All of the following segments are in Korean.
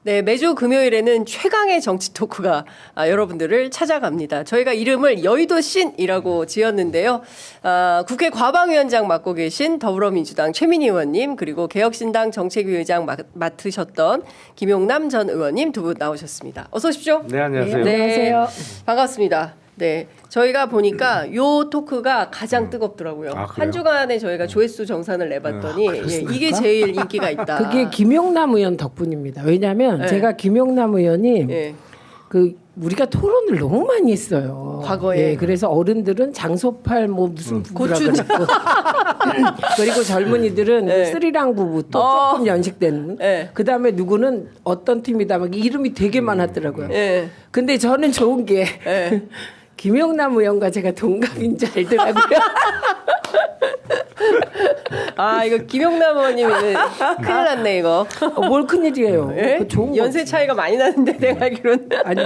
네, 매주 금요일에는 최강의 정치 토크가 여러분들을 찾아갑니다. 저희가 이름을 여의도 씬이라고 지었는데요. 국회 과방위원장 맡고 계신 더불어민주당 최민희 의원님, 그리고 개혁신당 정책위의장 맡으셨던 김용남 전 의원님 두 분 나오셨습니다. 어서 오십시오. 네, 안녕하세요. 네, 안녕하세요. 반갑습니다. 네, 저희가 보니까 요 토크가 가장 뜨겁더라고요. 한 주간에 저희가 조회수 정산을 내봤더니 이게 제일 인기가 있다. 그게 김용남 의원 덕분입니다. 왜냐하면 제가 김용남 의원이 우리가 토론을 너무 많이 했어요. 과거에. 그래서 어른들은 장소팔 무슨 부부라 그랬고 그리고 젊은이들은 스리랑 부부도 조금 연식된. 그다음에 누구는 어떤 팀이다 막 이름이 되게 많았더라고요. 근데 저는 좋은 게 김용남 의원과 제가 동갑인 줄 알더라고요. 이거 김용남 의원님이 큰일 났네 이거. 뭘 큰일이에요. 좋은 연세 차이가 많이 나는데 내가 알기로는. 아니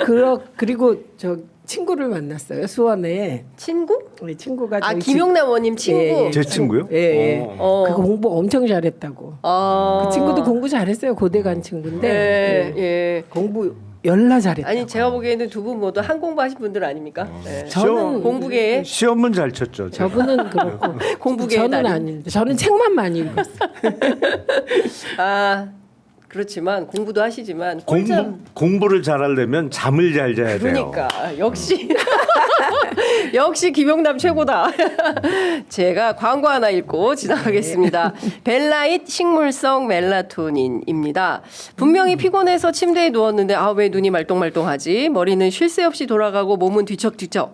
그리고 저 친구를 만났어요. 수원에. 친구? 우리 친구가 김용남 의원님 친구. 제 친구요? 예. 그거 공부 엄청 잘했다고. 그 친구도 공부 잘했어요. 고대 간 친구인데. 공부 열나 잘했다. 아니 제가 보기에는 두 분 모두 한 공부하신 분들 아닙니까? 저는 공부계. 시험은 잘 쳤죠. 저분은 그렇고 공부계 저는 아닌데 저는 책만 많이 읽었어요. 그렇지만 공부도 하시지만 공부를 잘하려면 잠을 잘 자야 돼요. 그러니까 역시 역시 김용남 최고다. 제가 광고 하나 읽고 지나가겠습니다. 벨라잇 식물성 멜라토닌입니다. 분명히 피곤해서 침대에 누웠는데 왜 눈이 말똥말똥하지? 머리는 쉴 새 없이 돌아가고 몸은 뒤척뒤척.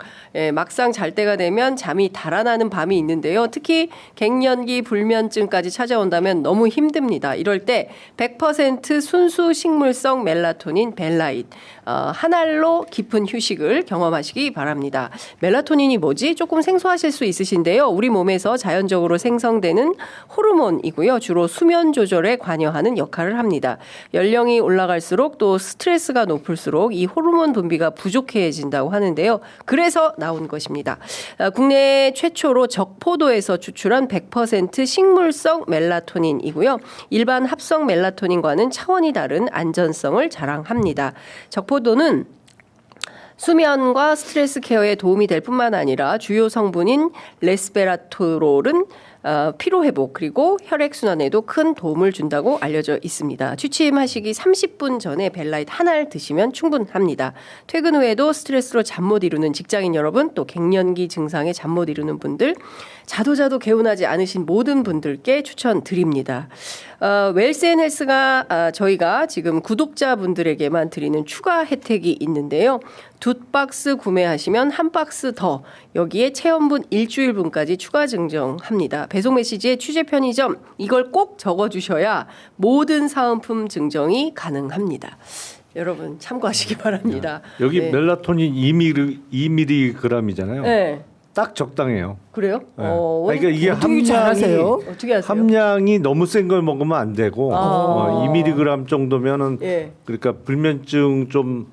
막상 잘 때가 되면 잠이 달아나는 밤이 있는데요. 특히 갱년기 불면증까지 찾아온다면 너무 힘듭니다. 이럴 때 100% 순수 식물성 멜라토닌 벨라잇 한 알로 깊은 휴식을 경험하시기 바랍니다. 멜라토닌이 뭐지? 조금 생소하실 수 있으신데요. 우리 몸에서 자연적으로 생성되는 호르몬이고요. 주로 수면 조절에 관여하는 역할을 합니다. 연령이 올라갈수록 또 스트레스가 높을수록 이 호르몬 분비가 부족해진다고 하는데요. 그래서 나온 것입니다. 국내 최초로 적포도에서 추출한 100% 식물성 멜라토닌이고요. 일반 합성 멜라토닌과는 차원이 다른 안전성을 자랑합니다. 적포도는 수면과 스트레스 케어에 도움이 될 뿐만 아니라 주요 성분인 레스베라토롤은 피로회복 그리고 혈액순환에도 큰 도움을 준다고 알려져 있습니다. 취침하시기 30분 전에 벨라잇 한 알 드시면 충분합니다. 퇴근 후에도 스트레스로 잠 못 이루는 직장인 여러분, 또 갱년기 증상에 잠 못 이루는 분들, 자도 개운하지 않으신 모든 분들께 추천드립니다. 웰스앤헬스가 저희가 지금 구독자분들에게만 드리는 추가 혜택이 있는데요. 2박스 구매하시면 1박스 더 여기에 체험분 일주일분까지 추가 증정합니다. 배송 메시지에 취재 편의점 이걸 꼭 적어주셔야 모든 사은품 증정이 가능합니다. 여러분 참고하시기 바랍니다. 여기 멜라토닌 2mg이잖아요. 네. 딱 적당해요. 그래요? 네. 그러니까 이게 어떻게 하세요? 함량이 너무 센 걸 먹으면 안 되고 2mg 정도면은 그러니까 불면증 좀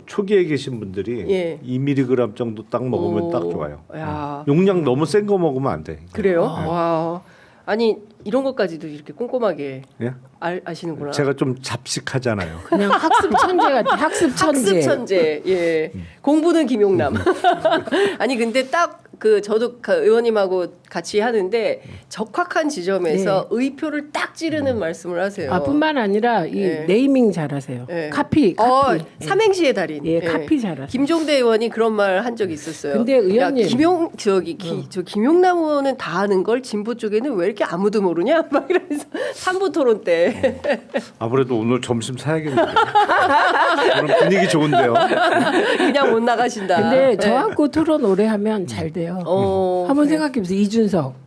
초기에 계신 분들이 2mg 정도 딱 먹으면 딱 좋아요. 용량 너무 센 거 먹으면 안 돼. 그래요? 와. 아니 이런 것까지도 이렇게 꼼꼼하게 아시는구나. 제가 좀 잡식하잖아요. 그냥 학습 천재 같아. 학습 천재. 예. 공부는 김용남. 아니 근데 딱 저도 의원님하고 같이 하는데 적확한 지점에서 의표를 딱 찌르는 말씀을 하세요. 뿐만 아니라 이 네이밍 잘하세요. 카피. 삼행시의 달인. 카피 잘하세요. 김종대 의원이 그런 말 한 적이 있었어요. 근데 의원님, 김용남 의원은 다 아는 걸 진보 쪽에는 왜 이렇게 아무도 모르냐? 막 이러면서 삼부 토론 때. 아무래도 오늘 점심 사야겠네요. 오늘 분위기 좋은데요. 그냥 못 나가신다. 근데 저하고 토론 오래 하면 잘 돼요. 한번 생각해보세요. 이준석.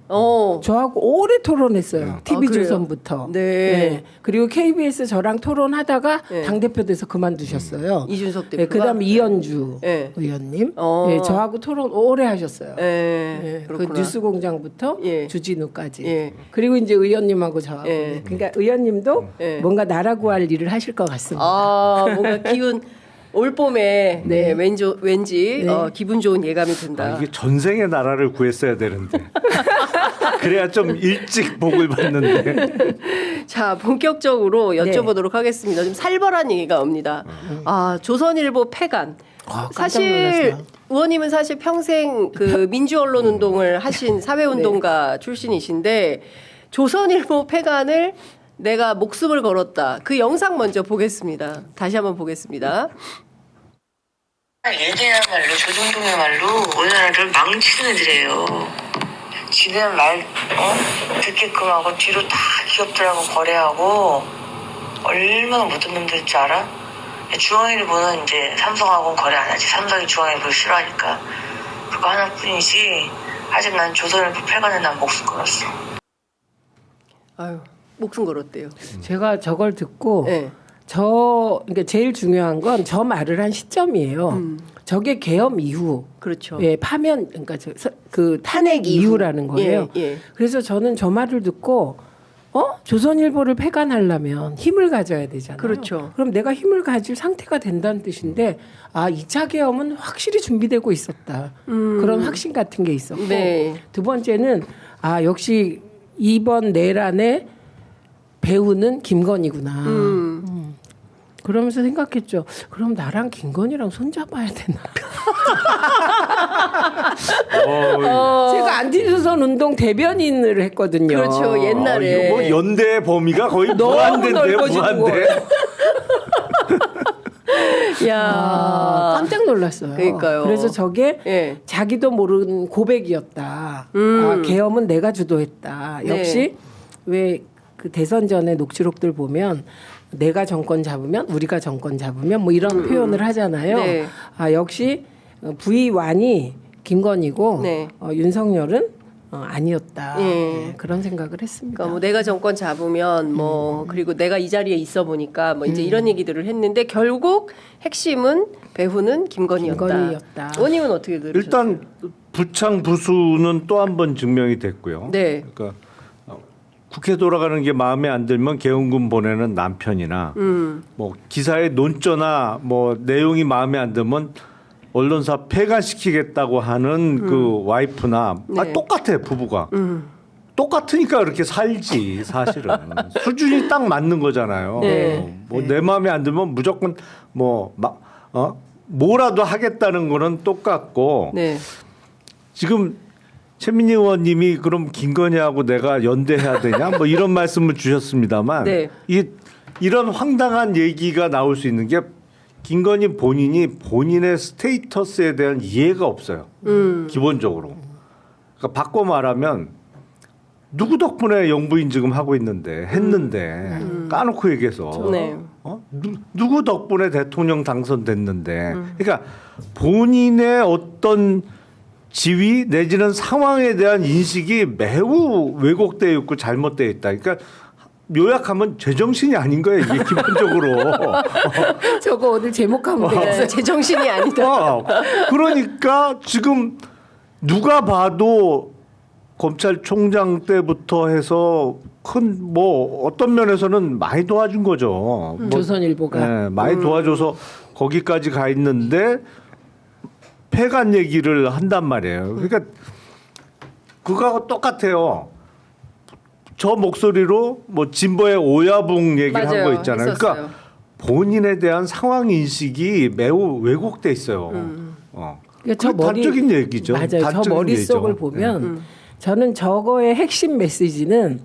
저하고 오래 토론했어요. TV조선부터. 네. 그리고 KBS 저랑 토론하다가 당대표 돼서 그만두셨어요. 이준석 대표가. 그다음에 이현주 의원님. 저하고 토론 오래 하셨어요. 그 뉴스공장부터 주진우까지. 그리고 이제 의원님하고 저하고. 그러니까 의원님도 뭔가 나라고 할 일을 하실 것 같습니다. 뭔가 기운. 올 봄에 네. 왠지 네. 기분 좋은 예감이 든다. 이게 전생의 나라를 구했어야 되는데 그래야 좀 일찍 복을 받는데. 자, 본격적으로 여쭤보도록 하겠습니다. 좀 살벌한 얘기가 옵니다. 조선일보 폐간. 사실 의원님은 사실 평생 그 민주언론 운동을 하신 사회운동가 출신이신데 조선일보 폐간을 내가 목숨을 걸었다. 그 영상 먼저 보겠습니다. 다시 한번 보겠습니다. 얘네야말로 조중동의 말로 우리나라를 망치는 애들이에요. 지는 말 듣게끔 하고 뒤로 다 기업들하고 거래하고 얼마나 못된 놈들인 줄 알아? 중앙일보는 이제 삼성하고는 거래 안 하지. 삼성이 중앙일보를 싫어하니까. 그거 하나뿐이지. 아직 난 조선일보 폐간에 난 목숨 걸었어. 아유, 목숨 걸었대요. 제가 저걸 듣고 네. 그러니까 제일 중요한 건 저 말을 한 시점이에요. 저게 계엄 이후, 그렇죠. 예, 파면 그러니까 그 탄핵 이후라는 거예요. 예. 그래서 저는 저 말을 듣고 조선일보를 폐간하려면 힘을 가져야 되잖아요. 그렇죠. 그럼 내가 힘을 가질 상태가 된다는 뜻인데 2차 계엄은 확실히 준비되고 있었다. 그런 확신 같은 게 있었고 네. 두 번째는 역시 이번 내란의 배우는 김건희구나. 그러면서 생각했죠. 그럼 나랑 김건희랑 손잡아야 되나? 제가 안티조선 운동 대변인을 했거든요. 그렇죠. 옛날에. 이거 뭐 연대 범위가 거의 너무 무한대인데요. 넓어지는 무한대. 야, 깜짝 놀랐어요. 그러니까요. 그래서 저게 예. 자기도 모르는 고백이었다. 계엄은 내가 주도했다. 네. 역시 왜 그 대선 전에 녹취록들 보면 내가 정권 잡으면 우리가 정권 잡으면 뭐 이런 표현을 하잖아요. 네. 역시 V1이 김건희고 네. 윤석열은 아니었다. 예. 네, 그런 생각을 했습니다. 그러니까 뭐 내가 정권 잡으면 그리고 내가 이 자리에 있어 보니까 뭐 이제 이런 얘기들을 했는데 결국 핵심은 배후는 김건희였다. 김건희였다. 의원님은 어떻게 들으셨어요? 일단 부창 부수는 또 한 번 증명이 됐고요. 네. 그러니까 국회 돌아가는 게 마음에 안 들면 계엄군 보내는 남편이나 뭐 기사의 논조나 뭐 내용이 마음에 안 들면 언론사 폐간시키겠다고 하는 그 와이프나 네. 똑같아 부부가 똑같으니까 그렇게 살지 사실은 수준이 딱 맞는 거잖아요. 네. 뭐 내 마음에 안 들면 무조건 뭐라도 하겠다는 거는 똑같고 네. 지금 최민희 의원님이 그럼 김건희하고 내가 연대해야 되냐 뭐 이런 말씀을 주셨습니다만 네. 이런 황당한 얘기가 나올 수 있는 게 김건희 본인이 본인의 스테이터스에 대한 이해가 없어요. 기본적으로. 그러니까 바꿔 말하면 누구 덕분에 영부인 지금 하고 했는데 까놓고 얘기해서 네. 누구 덕분에 대통령 당선됐는데 그러니까 본인의 어떤 지위 내지는 상황에 대한 인식이 매우 왜곡되어 있고 잘못되어 있다. 그러니까 요약하면 제정신이 아닌 거예요. 이게 기본적으로. 저거 오늘 제목하면 되겠어요. 제정신이 아니다. 그러니까 지금 누가 봐도 검찰총장 때부터 해서 큰 뭐 어떤 면에서는 많이 도와준 거죠. 조선일보가. 네, 많이 도와줘서 거기까지 가 있는데 폐간 얘기를 한단 말이에요. 그러니까 그거하고 똑같아요. 저 목소리로 뭐 진보의 오야붕 얘기를 한 거 있잖아요. 했었어요. 그러니까 본인에 대한 상황 인식이 매우 왜곡돼 있어요. 그러니까 저 단적인 얘기죠. 맞아요. 저 단적인 머릿속을 얘기죠. 보면 저는 저거의 핵심 메시지는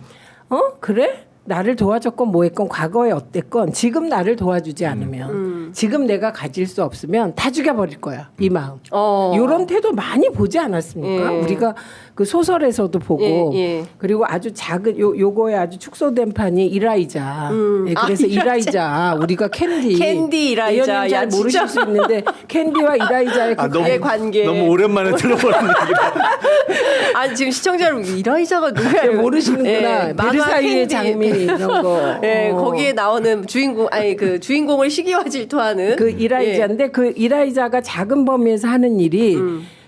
그래? 나를 도와줬건 뭐했건 과거에 어땠건 지금 나를 도와주지 않으면 지금 내가 가질 수 없으면 다 죽여버릴 거야. 이 마음. 이런 태도 많이 보지 않았습니까? 우리가 그 소설에서도 보고 그리고 아주 작은 요거에 아주 축소된 판이 이라이자. 그래서 이라이자 우리가 캔디 이라이자. 잘 모르실 수 있는데 캔디와 이라이자의 그 관계. 너무 오랜만에 들어보는 얘기라. 아니 지금 지청자 여러분 이라이자가 누구야? 모르시는구나. 베르사유의 장미 이런 거. 네, 거기에 나오는 주인공 그 주인공을 시기와 질투하는 그 이라이자인데 그 이라이자가 작은 범위에서 하는 일이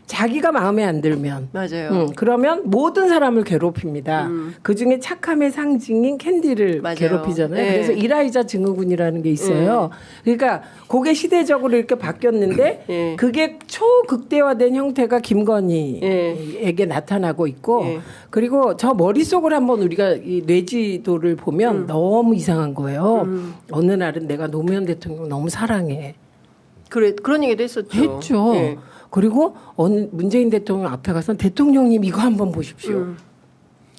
자기가 마음에 안 들면 맞아요. 그러면 모든 사람을 괴롭힙니다. 그중에 착함의 상징인 캔디를 맞아요. 괴롭히잖아요. 네. 그래서 이라이자 증후군이라는 게 있어요. 그러니까 그게 시대적으로 이렇게 바뀌었는데 네. 그게 초극대화된 형태가 김건희에게 나타나고 있고 네. 그리고 저 머릿속을 한번 우리가 이 뇌지도를 보면 너무 이상한 거예요. 어느 날은 내가 노무현 대통령 너무 사랑해. 그런 얘기도 했었죠. 했죠. 네. 그리고 어느 문재인 대통령 앞에 가서 대통령님 이거 한번 보십시오.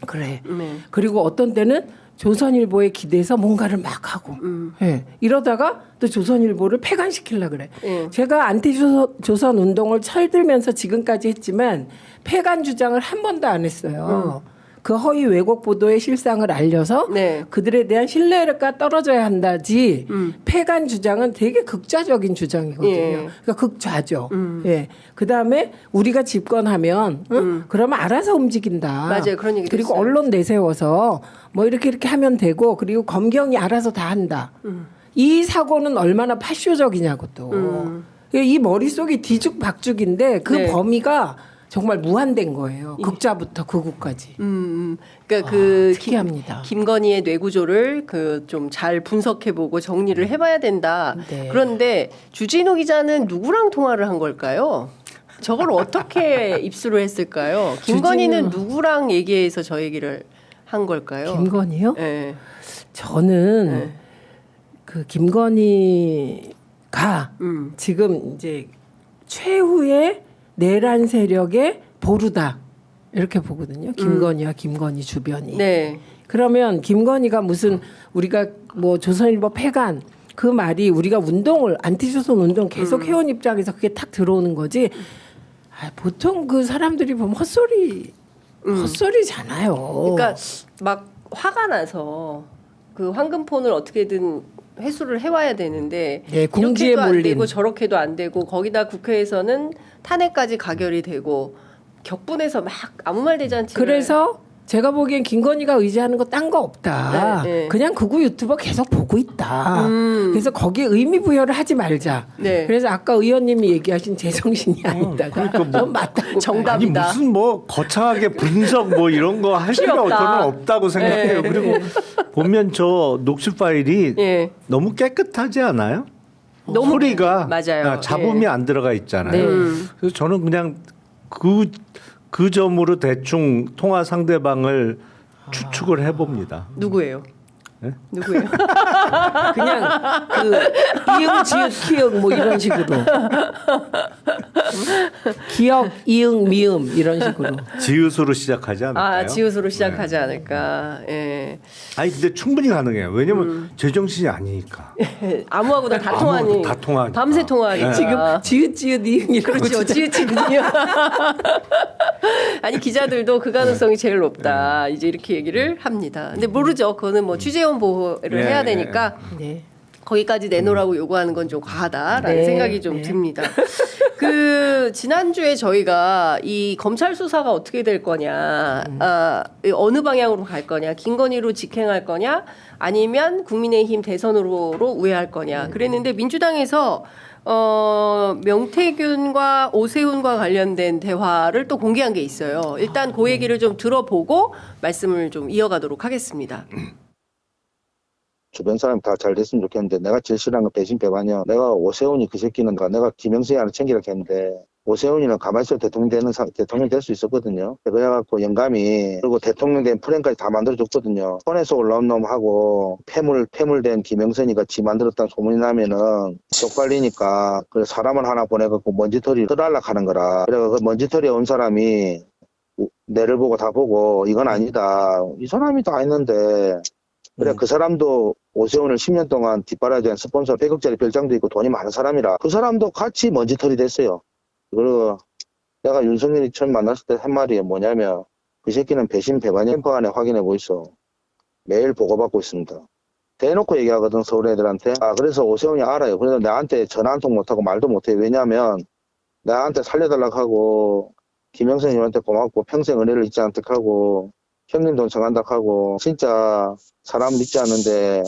그래. 네. 그리고 어떤 때는 조선일보에 기대서 뭔가를 막 하고 예. 이러다가 또 조선일보를 폐간시키려고 그래. 제가 안티조선 운동을 철들면서 지금까지 했지만 폐간 주장을 한 번도 안 했어요. 그 허위 왜곡 보도의 실상을 알려서 네. 그들에 대한 신뢰가 떨어져야 한다지 폐간 주장은 되게 극좌적인 주장이거든요. 예. 그러니까 극좌죠. 예. 그다음에 우리가 집권하면 그러면 알아서 움직인다. 맞아요. 그런 얘기도 그리고 있어요. 언론 내세워서 뭐 이렇게 하면 되고 그리고 검경이 알아서 다 한다. 이 사고는 얼마나 파쇼적이냐고 또. 이 머릿속이 뒤죽박죽인데 그 네. 범위가 정말 무한된 거예요. 극좌부터 극우까지. 그러니까 특이합니다. 김건희의 뇌구조를 좀 잘 분석해보고 정리를 해봐야 된다. 네. 그런데 주진우 기자는 누구랑 통화를 한 걸까요? 저걸 어떻게 입수를 했을까요? 김건희는 누구랑 얘기해서 저 얘기를 한 걸까요? 김건희요? 네. 저는 그 김건희가 지금 이제 최후의 내란 세력의 보루다 이렇게 보거든요. 김건희와 김건희 주변이. 네. 그러면 김건희가 무슨 우리가 뭐 조선일보 폐간 그 말이 우리가 운동을 안티조선 운동 계속 해온 입장에서 그게 탁 들어오는 거지. 보통 그 사람들이 보면 헛소리잖아요. 그러니까 막 화가 나서 그 황금폰을 어떻게든 회수를 해와야 되는데 네, 궁지에 이렇게도 안 몰린. 되고 저렇게도 안 되고 거기다 국회에서는 탄핵까지 가결이 되고 격분해서 막 아무 말 되지 않지. 그래서 제가 보기엔 김건희가 의지하는 거 딴 거 없다. 네, 네. 그냥 극우 유튜버 계속 보고 있다. 그래서 거기에 의미 부여를 하지 말자. 네. 그래서 아까 의원님이 얘기하신 제정신이 아니다가 그러니까 뭐 좀 맞다고. 정답이다. 아니 무슨 뭐 거창하게 분석 뭐 이런 거 할 필요 필요 없다. 저는 없다고 생각해요. 네. 그리고 보면 저 녹취 파일이 예. 너무 깨끗하지 않아요? 너무 소리가 맞아요. 잡음이 예. 안 들어가 있잖아요. 네. 그래서 저는 그냥 그 점으로 대충 통화 상대방을 추측을 해봅니다. 누구예요? 네? 누구예요? 그냥 그 이응 지읒 키읔 뭐 이런 식으로. 기억 이응 미음 이런 식으로. 지읒으로 시작하지 않을까요? 지읒으로 시작하지 않을까. 예. 아니 근데 충분히 가능해요. 왜냐면 제정신이 아니니까. 아무하고나 다 통하니. 다 통하니까. 밤새 통화하니까. 지금 지읒 이응이라고. 그렇죠. 지읒이군요. 아니 기자들도 그 가능성이 제일 높다. 이제 이렇게 얘기를 합니다. 근데 모르죠. 그거는 뭐 취재원 보호를 해야 되니까 네. 거기까지 내놓으라고 요구하는 건 좀 과하다라는 네. 생각이 좀 듭니다. 지난주에 저희가 이 검찰 수사가 어떻게 될 거냐, 어느 방향으로 갈 거냐, 김건희로 직행할 거냐, 아니면 국민의힘 대선으로 우회할 거냐, 그랬는데 민주당에서 명태균과 오세훈과 관련된 대화를 또 공개한 게 있어요. 일단 그 얘기를 좀 들어보고 말씀을 좀 이어가도록 하겠습니다. 주변 사람 다 잘 됐으면 좋겠는데 내가 제일 싫어하는 건 배신 배반이야. 내가 오세훈이 그 새끼는 내가 김영수에 하나 챙기라고 했는데 오세훈이는 가만히 있어도 대통령 될 수 있었거든요. 그래갖고 영감이 그리고 대통령 된 프랭까지 다 만들어줬거든요. 손에서 올라온 놈하고 폐물된 김영선이가 지 만들었다는 소문이 나면은 쪽팔리니까 그래 사람을 하나 보내갖고 먼지털이 떠달라고 하는 거라. 그래 그 먼지털이에 온 사람이 내를 보고 다 보고 이건 아니다. 이 사람이 다 했는데 그래 그 사람도 오세훈을 10년 동안 뒷바라지한 스폰서 100억짜리 별장도 있고 돈이 많은 사람이라 그 사람도 같이 먼지털이 됐어요. 그리고 내가 윤석열이 처음 만났을 때 한 말이 뭐냐면 그 새끼는 배신 배반이 캠프 안에 확인해 보이소. 매일 보고받고 있습니다. 대놓고 얘기하거든 서울 애들한테. 그래서 오세훈이 알아요. 그래서 나한테 전화 한 통 못하고 말도 못해. 왜냐하면 나한테 살려달라고 하고 김영선님한테 고맙고 평생 은혜를 잊지 않도록 하고 형님 돈 정한다고 하고 진짜 사람 믿지 않는데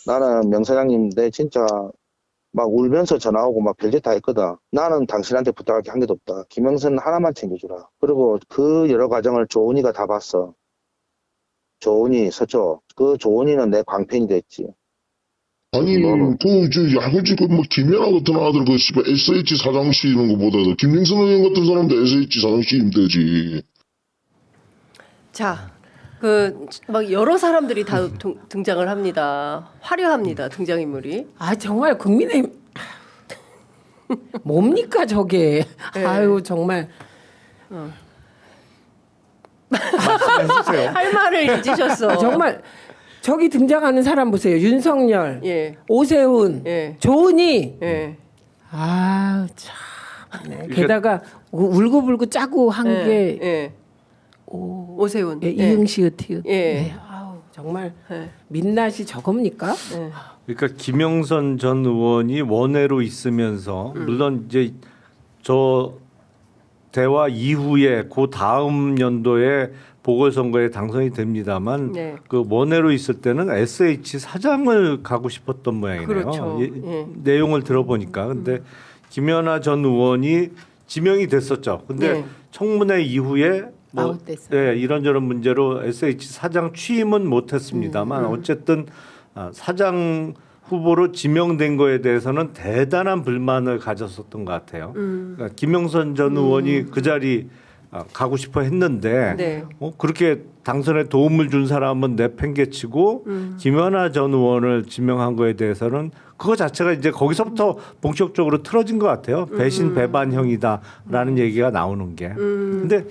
나는 명 사장님 내 진짜 막 울면서 전화 오고 막 별짓 다 했거든. 나는 당신한테 부탁할 게 한 개도 없다. 김영선 하나만 챙겨주라. 그리고 그 여러 과정을 조은이가 다 봤어. 조은이, 서초. 그 조은이는 내 광팬이 됐지. 아니, 야구지, 김연아 같은 아들, SH 사장 씨이는 것보다도 김영선 의원 같은 사람도 SH 사장 씨이면 되지. 자, 막 여러 사람들이 다 등장을 합니다. 화려합니다, 등장인물이. 아, 정말 국민의힘. 뭡니까, 저게. 네. 아유, 정말. 말씀해주세요. 할 말을 잊으셨어. 정말. 저기 등장하는 사람 보세요. 윤석열, 예. 오세훈, 예. 조은희. 예. 아, 참. 네. 게다가 울고불고 짜고 한 게 예. 오세훈. 예, 이응시읒 티읒. 예. 네. 아우, 정말 민낯이 저겁니까? 예. 그러니까 김영선 전 의원이 원외로 있으면서 물론 이제 저 대화 이후에 그 다음 연도에 보궐선거에 당선이 됩니다만 네. 그 원외로 있을 때는 SH 사장을 가고 싶었던 모양이네요. 그렇죠. 예. 내용을 들어보니까 근데 김연아 전 의원이 지명이 됐었죠. 근데 네. 청문회 이후에 뭐 아웃됐어요. 이런저런 문제로 SH 사장 취임은 못했습니다만 어쨌든 사장 후보로 지명된 거에 대해서는 대단한 불만을 가졌었던 것 같아요. 그러니까 김영선 전 의원이 그 자리 가고 싶어 했는데 네. 그렇게 당선에 도움을 준 사람은 내팽개치고 김연아 전 의원을 지명한 거에 대해서는 그거 자체가 이제 거기서부터 본격적으로 틀어진 것 같아요. 배신 배반형이다라는 얘기가 나오는 게. 근데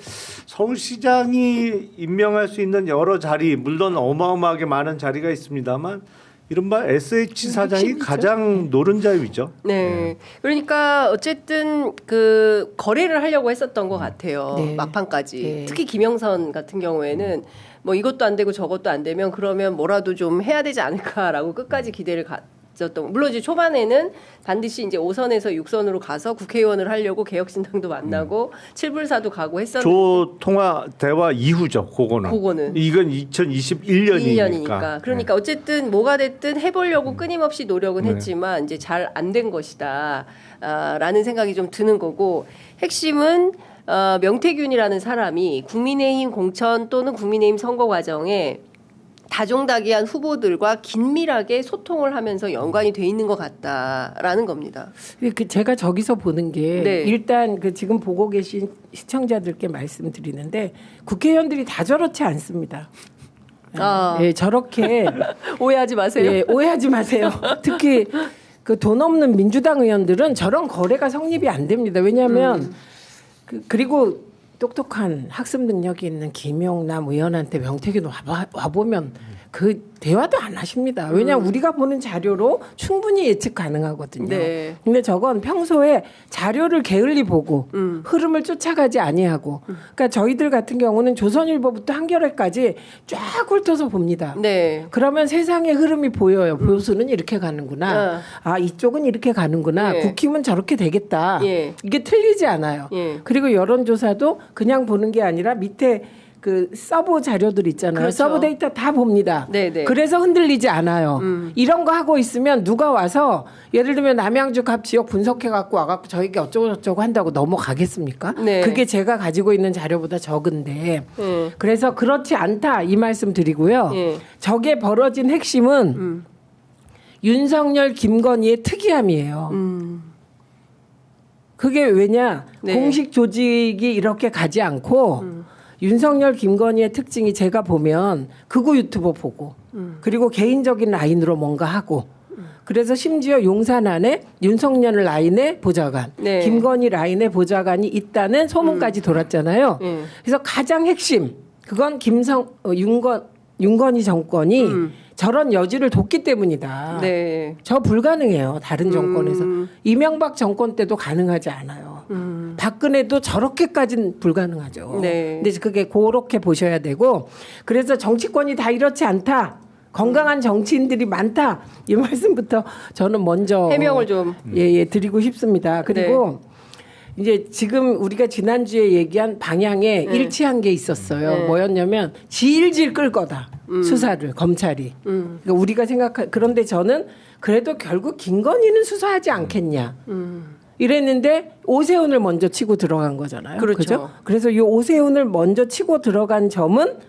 서울시장이 임명할 수 있는 여러 자리 물론 어마어마하게 많은 자리가 있습니다만 이른바 SH 사장이 가장 노른자위죠. 네. 그러니까 어쨌든 그 거래를 하려고 했었던 것 같아요. 네. 막판까지. 네. 특히 김영선 같은 경우에는 뭐 이것도 안 되고 저것도 안 되면 그러면 뭐라도 좀 해야 되지 않을까라고 끝까지 기대를 가졌던. 물론 이제 초반에는 반드시 이제 5선에서 6선으로 가서 국회의원을 하려고 개혁신당도 만나고 칠불사도 가고 했었는데. 조 통화 대화 이후죠. 그거는. 이건 2021년이니까. 그러니까 어쨌든 뭐가 됐든 해보려고 끊임없이 노력은 했지만 이제 잘 안 된 것이다. 라는 생각이 좀 드는 거고 핵심은 명태균이라는 사람이 국민의힘 공천 또는 국민의힘 선거 과정에 다종다기한 후보들과 긴밀하게 소통을 하면서 연관이 돼 있는 것 같다라는 겁니다. 제가 저기서 보는 게 네. 일단 지금 보고 계신 시청자들께 말씀드리는데 국회의원들이 다 저렇지 않습니다. 예, 저렇게 오해하지 마세요. 예, 오해하지 마세요. 특히 그 돈 없는 민주당 의원들은 저런 거래가 성립이 안 됩니다. 왜냐하면 그리고 똑똑한 학습 능력이 있는 김용남 의원한테 명태균 와보면 그 대화도 안 하십니다. 왜냐하면 우리가 보는 자료로 충분히 예측 가능하거든요. 네. 근데 저건 평소에 자료를 게을리 보고 흐름을 쫓아가지 아니하고 그러니까 저희들 같은 경우는 조선일보부터 한겨레까지 쫙 훑어서 봅니다. 네. 그러면 세상의 흐름이 보여요. 보수는 이렇게 가는구나. 아 이쪽은 이렇게 가는구나. 예. 국힘은 저렇게 되겠다. 예. 이게 틀리지 않아요. 예. 그리고 여론조사도 그냥 보는 게 아니라 밑에 그 서브 자료들 있잖아요. 그렇죠. 서브 데이터 다 봅니다. 네네. 그래서 흔들리지 않아요. 이런 거 하고 있으면 누가 와서 예를 들면 남양주 갑 지역 분석해 갖고 와갖고 저에게 어쩌고 저쩌고 한다고 넘어가겠습니까? 네. 그게 제가 가지고 있는 자료보다 적은데 그래서 그렇지 않다 이 말씀 드리고요. 저게 벌어진 핵심은 윤석열 김건희의 특이함이에요. 그게 왜냐 네. 공식 조직이 이렇게 가지 않고 윤석열 김건희의 특징이 제가 보면 극우 유튜버 보고 그리고 개인적인 라인으로 뭔가 하고 그래서 심지어 용산 안에 윤석열 라인의 보좌관 네. 김건희 라인의 보좌관이 있다는 소문까지 돌았잖아요. 그래서 가장 핵심 그건 윤건희 정권이 저런 여지를 뒀기 때문이다. 네. 저 불가능해요. 다른 정권에서. 이명박 정권 때도 가능하지 않아요. 박근혜도 저렇게까지는 불가능하죠. 네. 근데 그게 그렇게 보셔야 되고 그래서 정치권이 다 이렇지 않다. 건강한 정치인들이 많다. 이 말씀부터 저는 먼저 해명을 좀 예, 드리고 싶습니다. 그리고 이제 지금 우리가 지난주에 얘기한 방향에 일치한 게 있었어요. 뭐였냐면 질질 끌 거다. 수사를 검찰이. 그러니까 우리가 그런데 저는 그래도 결국 김건희는 수사하지 않겠냐. 이랬는데 오세훈을 먼저 치고 들어간 거잖아요. 그렇죠. 그죠? 그래서 이 오세훈을 먼저 치고 들어간 점은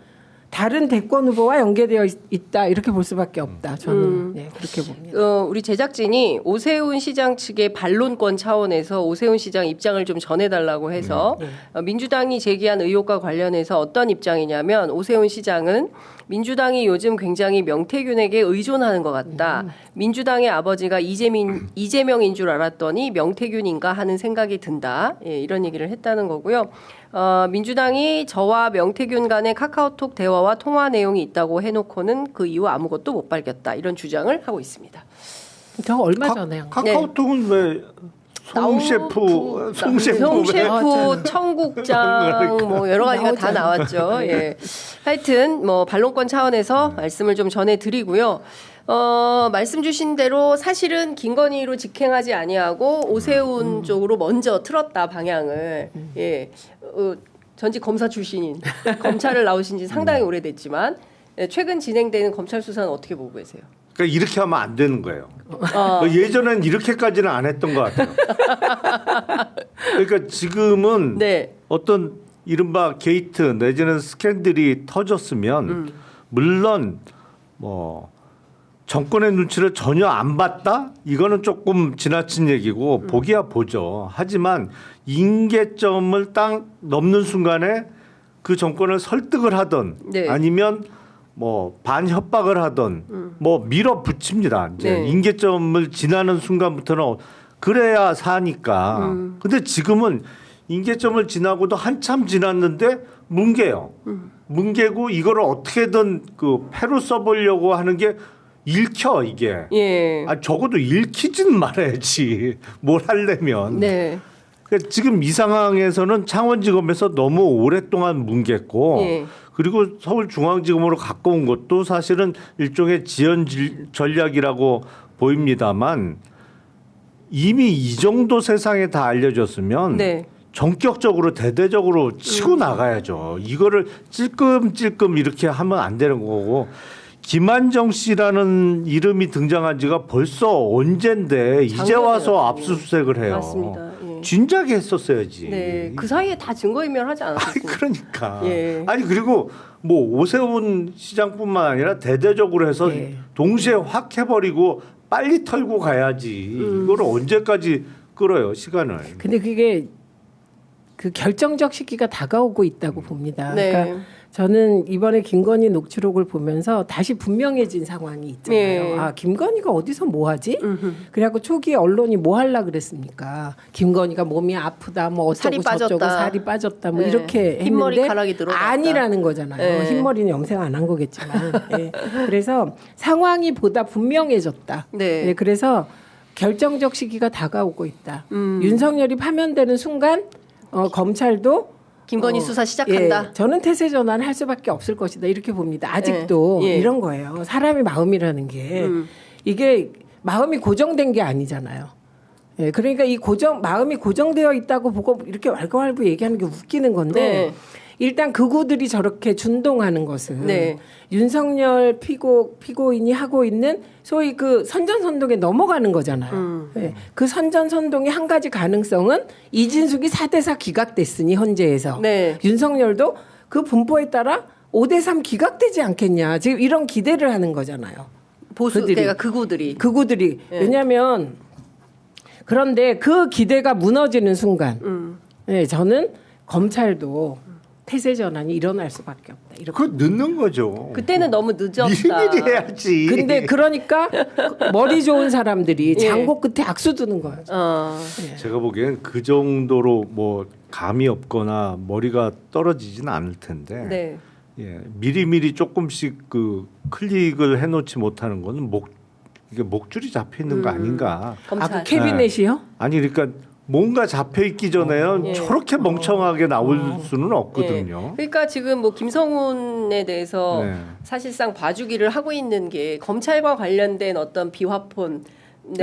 다른 대권 후보와 연계되어 있다 이렇게 볼 수밖에 없다. 저는 네, 그렇게 봅니다. 우리 제작진이 오세훈 시장 측의 반론권 차원에서 오세훈 시장 입장을 좀 전해달라고 해서 민주당이 제기한 의혹과 관련해서 어떤 입장이냐면 오세훈 시장은 민주당이 요즘 굉장히 명태균에게 의존하는 것 같다. 민주당의 아버지가 이재명인 줄 알았더니 명태균인가 하는 생각이 든다. 예, 이런 얘기를 했다는 거고요. 민주당이 저와 명태균 간의 카카오톡 대화와 통화 내용이 있다고 해놓고는 그 이후 아무것도 못 밝혔다. 이런 주장을 하고 있습니다. 저 얼마 전에 카카오톡은 왜 송 셰프, 청국장 뭐 여러 가지가 다 나왔죠. 예. 하여튼 뭐 반론권 차원에서 말씀을 좀 전해드리고요. 말씀 주신 대로 사실은 김건희로 직행하지 아니하고 오세훈 쪽으로 먼저 틀었다 방향을. 예. 전직 검사 출신인 검찰을 나오신 지 상당히 오래됐지만 최근 진행되는 검찰 수사는 어떻게 보고 계세요? 그러니까 이렇게 하면 안 되는 거예요. 예전엔 이렇게까지는 안 했던 것 같아요. 그러니까 지금은 어떤 이른바 게이트 내지는 스캔들이 터졌으면 물론 뭐 정권의 눈치를 전혀 안 봤다? 이거는 조금 지나친 얘기고 보기야 보죠. 하지만 임계점을 딱 넘는 순간에 그 정권을 설득을 하던 아니면 뭐 반협박을 하던 뭐 밀어붙입니다. 이제 임계점을 지나는 순간부터는 그래야 사니까. 근데 지금은 임계점을 지나고도 한참 지났는데 뭉개요. 뭉개고 이거를 어떻게든 그 패로 써보려고 하는 게 읽혀 이게. 예. 적어도 읽히진 말아야지. 뭘 하려면. 네. 그러니까 지금 이 상황에서는 창원지검에서 너무 오랫동안 뭉갰고 그리고 서울중앙지검으로 갖고 온 것도 사실은 일종의 지연 전략이라고 보입니다만 이미 이 정도 세상에 다 알려졌으면 전격적으로 대대적으로 치고 나가야죠. 이거를 찔끔찔끔 이렇게 하면 안 되는 거고 김한정 씨라는 이름이 등장한 지가 벌써 언젠데 이제 와서 압수수색을 해요. 맞습니다. 진작에 했었어야지. 네, 그 사이에 다 증거인멸하지 않았습니까? 그러니까. 아니 그리고 뭐 오세훈 시장뿐만 아니라 대대적으로 해서 동시에 확 해버리고 빨리 털고 가야지. 이거를 언제까지 끌어요 시간을. 근데 그게 그 결정적 시기가 다가오고 있다고 봅니다. 그러니까 저는 이번에 김건희 녹취록을 보면서 다시 분명해진 상황이 있잖아요. 아, 김건희가 어디서 뭐 하지? 그래갖고 초기에 언론이 뭐 하려고 그랬습니까? 김건희가 몸이 아프다, 뭐 어쩌고 저쩌고 살이 빠졌다, 뭐 이렇게 했는데 흰머리카락이 늘어났다. 아니라는 거잖아요. 흰머리는 염색 안 한 거겠지만. 그래서 상황이 보다 분명해졌다. 그래서 결정적 시기가 다가오고 있다. 윤석열이 파면되는 순간 검찰도 김건희 수사 시작한다. 저는 태세 전환을 할 수밖에 없을 것이다 이렇게 봅니다. 아직도 이런 거예요. 사람의 마음이라는 게 이게 마음이 고정된 게 아니잖아요. 그러니까 이 마음이 고정되어 있다고 보고 이렇게 왈가왈부 얘기하는 게 웃기는 건데 일단 극우들이 저렇게 준동하는 것은 윤석열 피고인이 하고 있는 소위 그 선전선동에 넘어가는 거잖아요. 그 선전선동의 한 가지 가능성은 이진숙이 4대4 기각됐으니 헌재에서 윤석열도 그 분포에 따라 5대3 기각되지 않겠냐. 지금 이런 기대를 하는 거잖아요. 보수대가 극우들이. 왜냐하면 그런데 그 기대가 무너지는 순간 저는 검찰도 태세 전환이 일어날 수밖에 없다. 이렇게. 그거 늦는 거죠. 그때는 너무 늦었다. 미리미리 해야지. 근데 그러니까 머리 좋은 사람들이 장고 끝에 악수 두는 거예요. 제가 보기엔 그 정도로 뭐 감이 없거나 머리가 떨어지지는 않을 텐데 미리미리 조금씩 그 클릭을 해놓지 못하는 거는 이게 목줄이 잡혀 있는 거 아닌가. 그 캐비넷이요? 아니 그러니까 뭔가 잡혀 있기 전에는 저렇게 멍청하게 나올 수는 없거든요. 그러니까 지금 뭐 김성훈에 대해서 사실상 봐주기를 하고 있는 게 검찰과 관련된 어떤 비화폰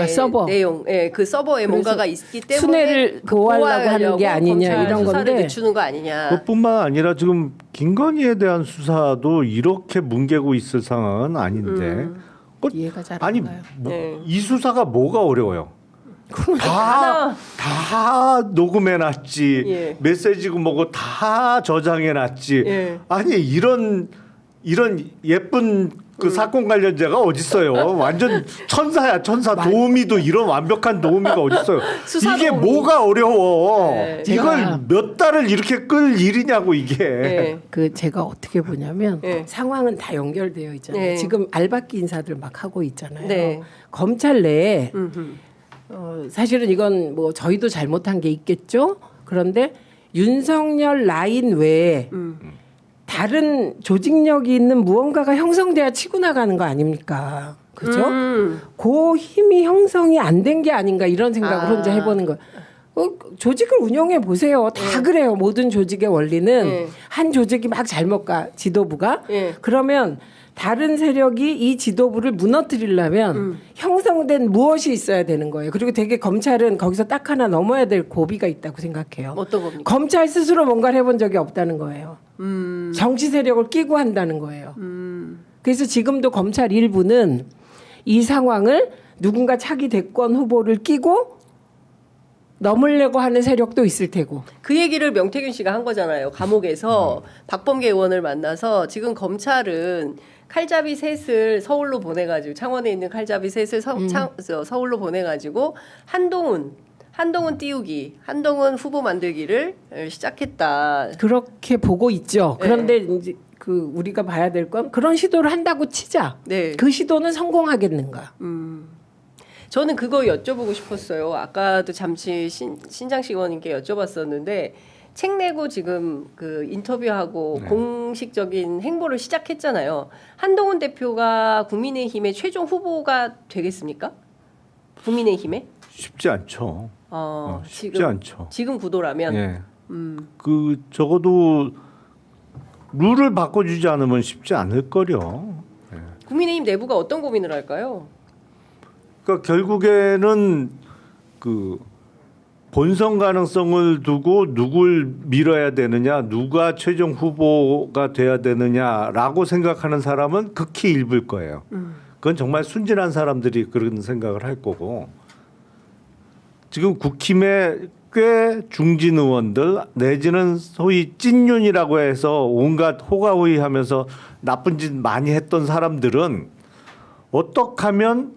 서버 내용, 그 서버에 뭔가가 있기 때문에 순회를 보호하려고 하는 게 아니냐 이런 건데 늦추는 거 아니냐. 그뿐만 아니라 지금 김건희에 대한 수사도 이렇게 뭉개고 있을 상황은 아닌데. 이해가 잘 아니 안 가요. 이 수사가 뭐가 어려워요? 다 녹음해놨지 메시지고 뭐고 다 저장해놨지. 아니 이런 예쁜 그 사건 관련자가 어딨어요? 완전 천사야 천사. 도우미도 이런 완벽한 도우미가 어딨어요? 이게 도우미. 뭐가 어려워? 제가 이걸 몇 달을 이렇게 끌 일이냐고 이게. 그 제가 어떻게 보냐면 상황은 다 연결되어 있잖아요. 지금 알박기 인사들 막 하고 있잖아요. 검찰 내에 사실은 이건 뭐 저희도 잘못한 게 있겠죠. 그런데 윤석열 라인 외에 다른 조직력이 있는 무언가가 형성돼야 치고 나가는 거 아닙니까? 그죠? 그 힘이 형성이 안 된 게 아닌가 이런 생각을 혼자 해보는 거예요. 조직을 운영해 보세요. 다 그래요. 모든 조직의 원리는 한 조직이 막 잘못 가 지도부가 그러면 다른 세력이 이 지도부를 무너뜨리려면 형성된 무엇이 있어야 되는 거예요. 그리고 되게 검찰은 거기서 딱 하나 넘어야 될 고비가 있다고 생각해요. 어떤 겁니까? 검찰 스스로 뭔가를 해본 적이 없다는 거예요. 정치 세력을 끼고 한다는 거예요. 그래서 지금도 검찰 일부는 이 상황을 누군가 차기 대권 후보를 끼고 넘으려고 하는 세력도 있을 테고. 그 얘기를 명태균 씨가 한 거잖아요. 감옥에서 박범계 의원을 만나서 지금 검찰은 칼잡이 셋을 서울로 보내가지고 창원에 있는 칼잡이 셋을 서울로 보내가지고 한동훈 띄우기, 한동훈 후보 만들기를 시작했다. 그렇게 보고 있죠. 그런데 이제 그 우리가 봐야 될 건 그런 시도를 한다고 치자. 그 시도는 성공하겠는가? 저는 그거 여쭤보고 싶었어요. 아까도 잠시 신장식 의원님께 여쭤봤었는데 책 내고 지금 그 인터뷰하고 공식적인 행보를 시작했잖아요. 한동훈 대표가 국민의힘의 최종 후보가 되겠습니까? 국민의힘에? 쉽지 않죠. 쉽지 않죠. 지금 구도라면. 그 적어도 룰을 바꿔주지 않으면 쉽지 않을 거려. 국민의힘 내부가 어떤 고민을 할까요? 그러니까 결국에는 그 본선 가능성을 두고 누굴 밀어야 되느냐, 누가 최종 후보가 돼야 되느냐라고 생각하는 사람은 극히 일부일 거예요. 그건 정말 순진한 사람들이 그런 생각을 할 거고, 지금 국힘에 꽤 중진 의원들 내지는 소위 찐윤이라고 해서 온갖 호가호위하면서 나쁜 짓 많이 했던 사람들은 어떻게 하면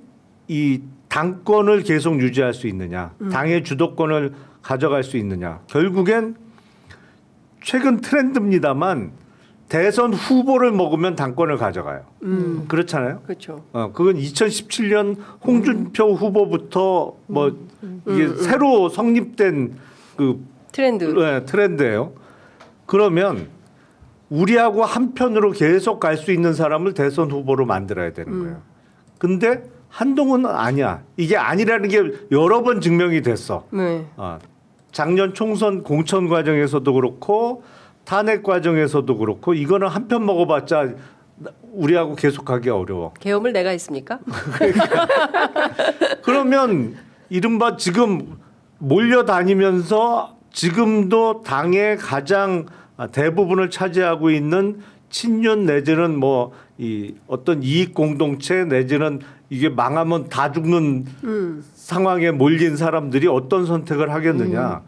이 당권을 계속 유지할 수 있느냐, 당의 주도권을 가져갈 수 있느냐. 결국엔 최근 트렌드입니다만 대선 후보를 먹으면 당권을 가져가요. 그렇잖아요. 그렇죠. 그건 2017년 홍준표 후보부터 뭐 이게 새로 성립된 그 트렌드예요. 그러면 우리하고 한편으로 계속 갈 수 있는 사람을 대선 후보로 만들어야 되는 거예요. 근데 한동훈은 아니야. 이게 아니라는 게 여러 번 증명이 됐어. 작년 총선 공천 과정에서도 그렇고 탄핵 과정에서도 그렇고 이거는 한 편 먹어봤자 우리하고 계속하기 어려워. 계엄을 내가 했습니까? 그러면 이른바 지금 몰려다니면서 지금도 당의 가장 대부분을 차지하고 있는 친윤 내지는 뭐 이 어떤 이익 공동체 내지는 이게 망하면 다 죽는 상황에 몰린 사람들이 어떤 선택을 하겠느냐.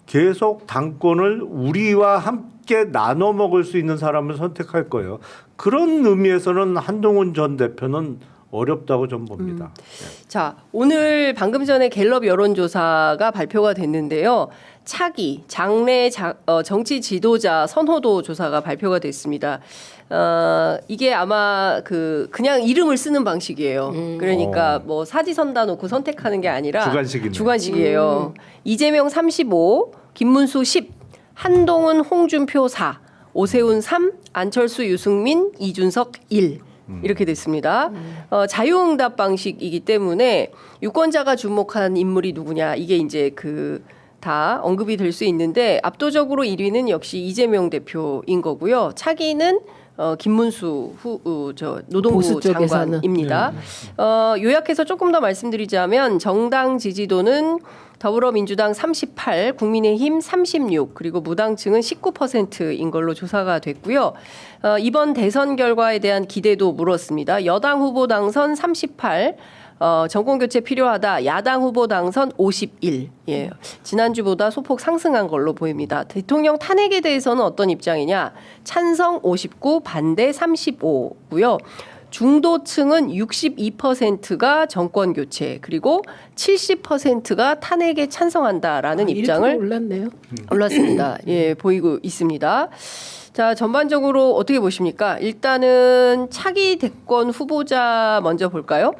계속 당권을 우리와 함께 나눠 먹을 수 있는 사람을 선택할 거예요. 그런 의미에서는 한동훈 전 대표는 어렵다고 좀 봅니다. 자, 오늘 방금 전에 갤럽 여론조사가 발표가 됐는데요. 차기 장래 정치 지도자 선호도 조사가 발표가 됐습니다. 이게 아마 그냥 이름을 쓰는 방식이에요. 그러니까 뭐 사지선다 놓고 선택하는 게 아니라 주관식이에요. 이재명 35, 김문수 10, 한동훈 홍준표 4, 오세훈 3, 안철수 유승민, 이준석 1. 이렇게 됐습니다. 자유응답 방식이기 때문에 유권자가 주목한 인물이 누구냐 이게 이제 다 언급이 될 수 있는데 압도적으로 1위는 역시 이재명 대표인 거고요. 차기는 김문수 노동부 보수 쪽에서는. 장관입니다. 요약해서 조금 더 말씀드리자면 정당 지지도는 더불어민주당 38, 국민의힘 36, 그리고 무당층은 19%인 걸로 조사가 됐고요. 이번 대선 결과에 대한 기대도 물었습니다. 여당 후보 당선 38, 정권 교체 필요하다. 야당 후보 당선 51. 예. 지난주보다 소폭 상승한 걸로 보입니다. 대통령 탄핵에 대해서는 어떤 입장이냐? 찬성 59, 반대 35고요. 중도층은 62%가 정권 교체, 그리고 70%가 탄핵에 찬성한다라는 입장을 올랐네요. 올랐습니다. 예, 보이고 있습니다. 자, 전반적으로 어떻게 보십니까? 일단은 차기 대권 후보자 먼저 볼까요?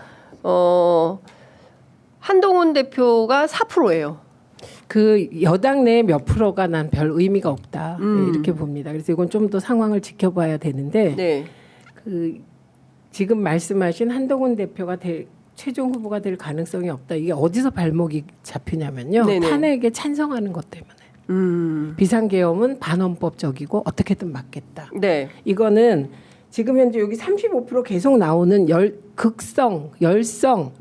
한동훈 대표가 4%예요. 그 여당 내 몇 프로가 난 별 의미가 없다. 네, 이렇게 봅니다. 그래서 이건 좀 더 상황을 지켜봐야 되는데 네. 그 지금 말씀하신 한동훈 대표가 최종 후보가 될 가능성이 없다. 이게 어디서 발목이 잡히냐면요. 네네. 탄핵에 찬성하는 것 때문에. 비상계엄은 반헌법적이고 어떻게든 막겠다. 네. 이거는 지금 현재 여기 35% 계속 나오는 열성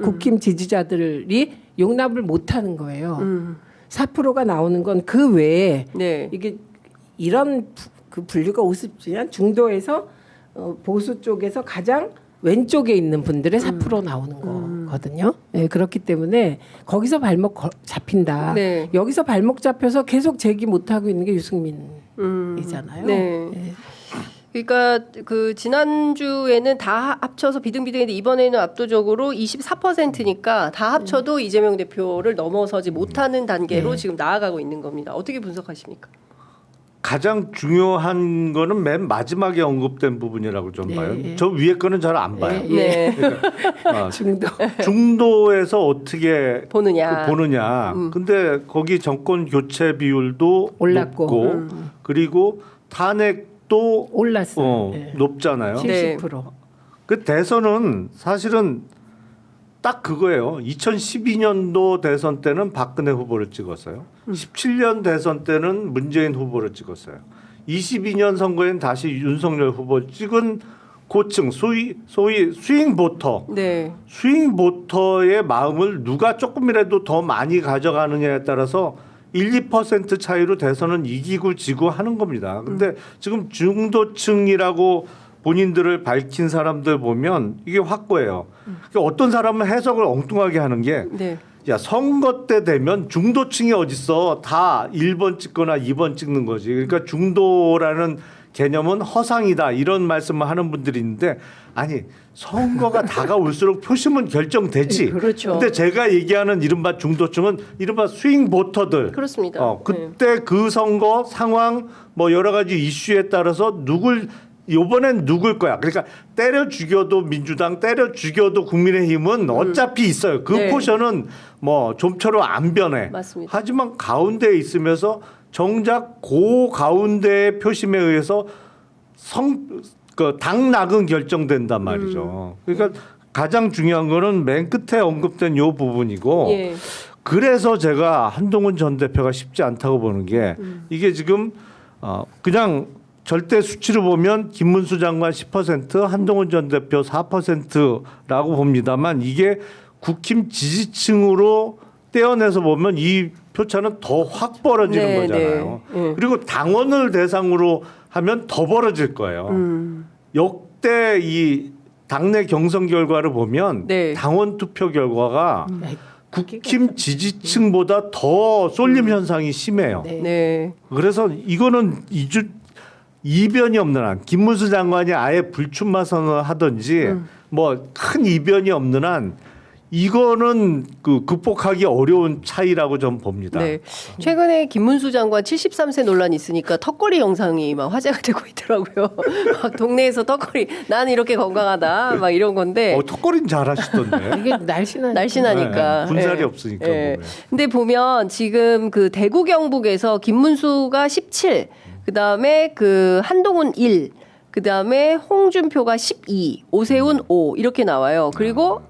국힘 지지자들이 용납을 못하는 거예요. 4%가 나오는 건 그 외에 네. 이게 이런 그 분류가 우습지만 중도에서 보수 쪽에서 가장 왼쪽에 있는 분들의 4% 나오는 거거든요. 네, 그렇기 때문에 거기서 발목 잡힌다. 네. 여기서 발목 잡혀서 계속 제기 못하고 있는 게 유승민이잖아요. 네. 네. 그러니까 그 지난주에는 다 합쳐서 비등비등했는데 이번에는 압도적으로 24%니까 다 합쳐도 이재명 대표를 넘어서지 못하는 단계로 지금 나아가고 있는 겁니다. 어떻게 분석하십니까? 가장 중요한 거는 맨 마지막에 언급된 부분이라고 좀 봐요. 저 위에 거는 잘 안 봐요. 네. 그러니까, 중도. 중도에서 어떻게 보느냐. 근데 거기 정권 교체 비율도 올랐고. 높고 그리고 탄핵도 올랐어요. 높잖아요. 70%. 그 대선은 사실은 딱 그거예요. 2012년도 대선 때는 박근혜 후보를 찍었어요. 17년 대선 때는 문재인 후보를 찍었어요. 22년 선거엔 다시 윤석열 후보 찍은 고층 소위 스윙 보터. 네. 스윙 보터의 마음을 누가 조금이라도 더 많이 가져가느냐에 따라서 1, 2% 차이로 대선은 이기고 지고 하는 겁니다. 근데 지금 중도층이라고 본인들을 밝힌 사람들 보면 이게 확고해요. 그러니까 어떤 사람은 해석을 엉뚱하게 하는 게 네. 야, 선거 때 되면 중도층이 어딨어. 다 1번 찍거나 2번 찍는 거지. 그러니까 중도라는 개념은 허상이다. 이런 말씀을 하는 분들이 있는데 아니 선거가 다가올수록 표심은 결정되지. 그렇죠. 근데 제가 얘기하는 이른바 중도층은 이른바 스윙 보터들. 그렇습니다. 그때 그 선거 상황 뭐 여러 가지 이슈에 따라서 이번엔 누굴 거야. 그러니까 때려 죽여도 민주당, 때려 죽여도 국민의힘은 어차피 있어요. 그 네. 포션은 뭐 좀처럼 안 변해. 맞습니다. 하지만 가운데에 있으면서 정작 그 가운데의 표심에 의해서 당락은 결정된단 말이죠. 그러니까 가장 중요한 거는 맨 끝에 언급된 요 부분이고 예. 그래서 제가 한동훈 전 대표가 쉽지 않다고 보는 게 이게 지금 그냥 절대 수치로 보면 김문수 장관 10%, 한동훈 전 대표 4%라고 봅니다만 이게 국힘 지지층으로 떼어내서 보면 이 표차는 더 확 벌어지는 네, 거잖아요. 네. 그리고 당원을 대상으로 하면 더 벌어질 거예요. 역대 이 당내 경선 결과를 보면 네. 당원 투표 결과가 국힘 지지층보다 더 쏠림 현상이 심해요. 네. 그래서 이거는 이변이 없는 한 김문수 장관이 아예 불출마 선언을 하든지 뭐 큰 이변이 없는 한 이거는 극복하기 어려운 차이라고 좀 봅니다. 네. 최근에 김문수 장관 73세 논란이 있으니까 턱걸이 영상이 막 화제가 되고 있더라고요. 막 동네에서 턱걸이 나는 이렇게 건강하다 막 이런 건데. 턱걸이는 잘하시던데. 이게 날씬하니까. 네, 군살이 네. 없으니까. 네. 보면. 근데 보면 지금 그 대구 경북에서 김문수가 17, 그다음에 그 한동훈 1, 그다음에 홍준표가 12, 오세훈 5 이렇게 나와요. 그리고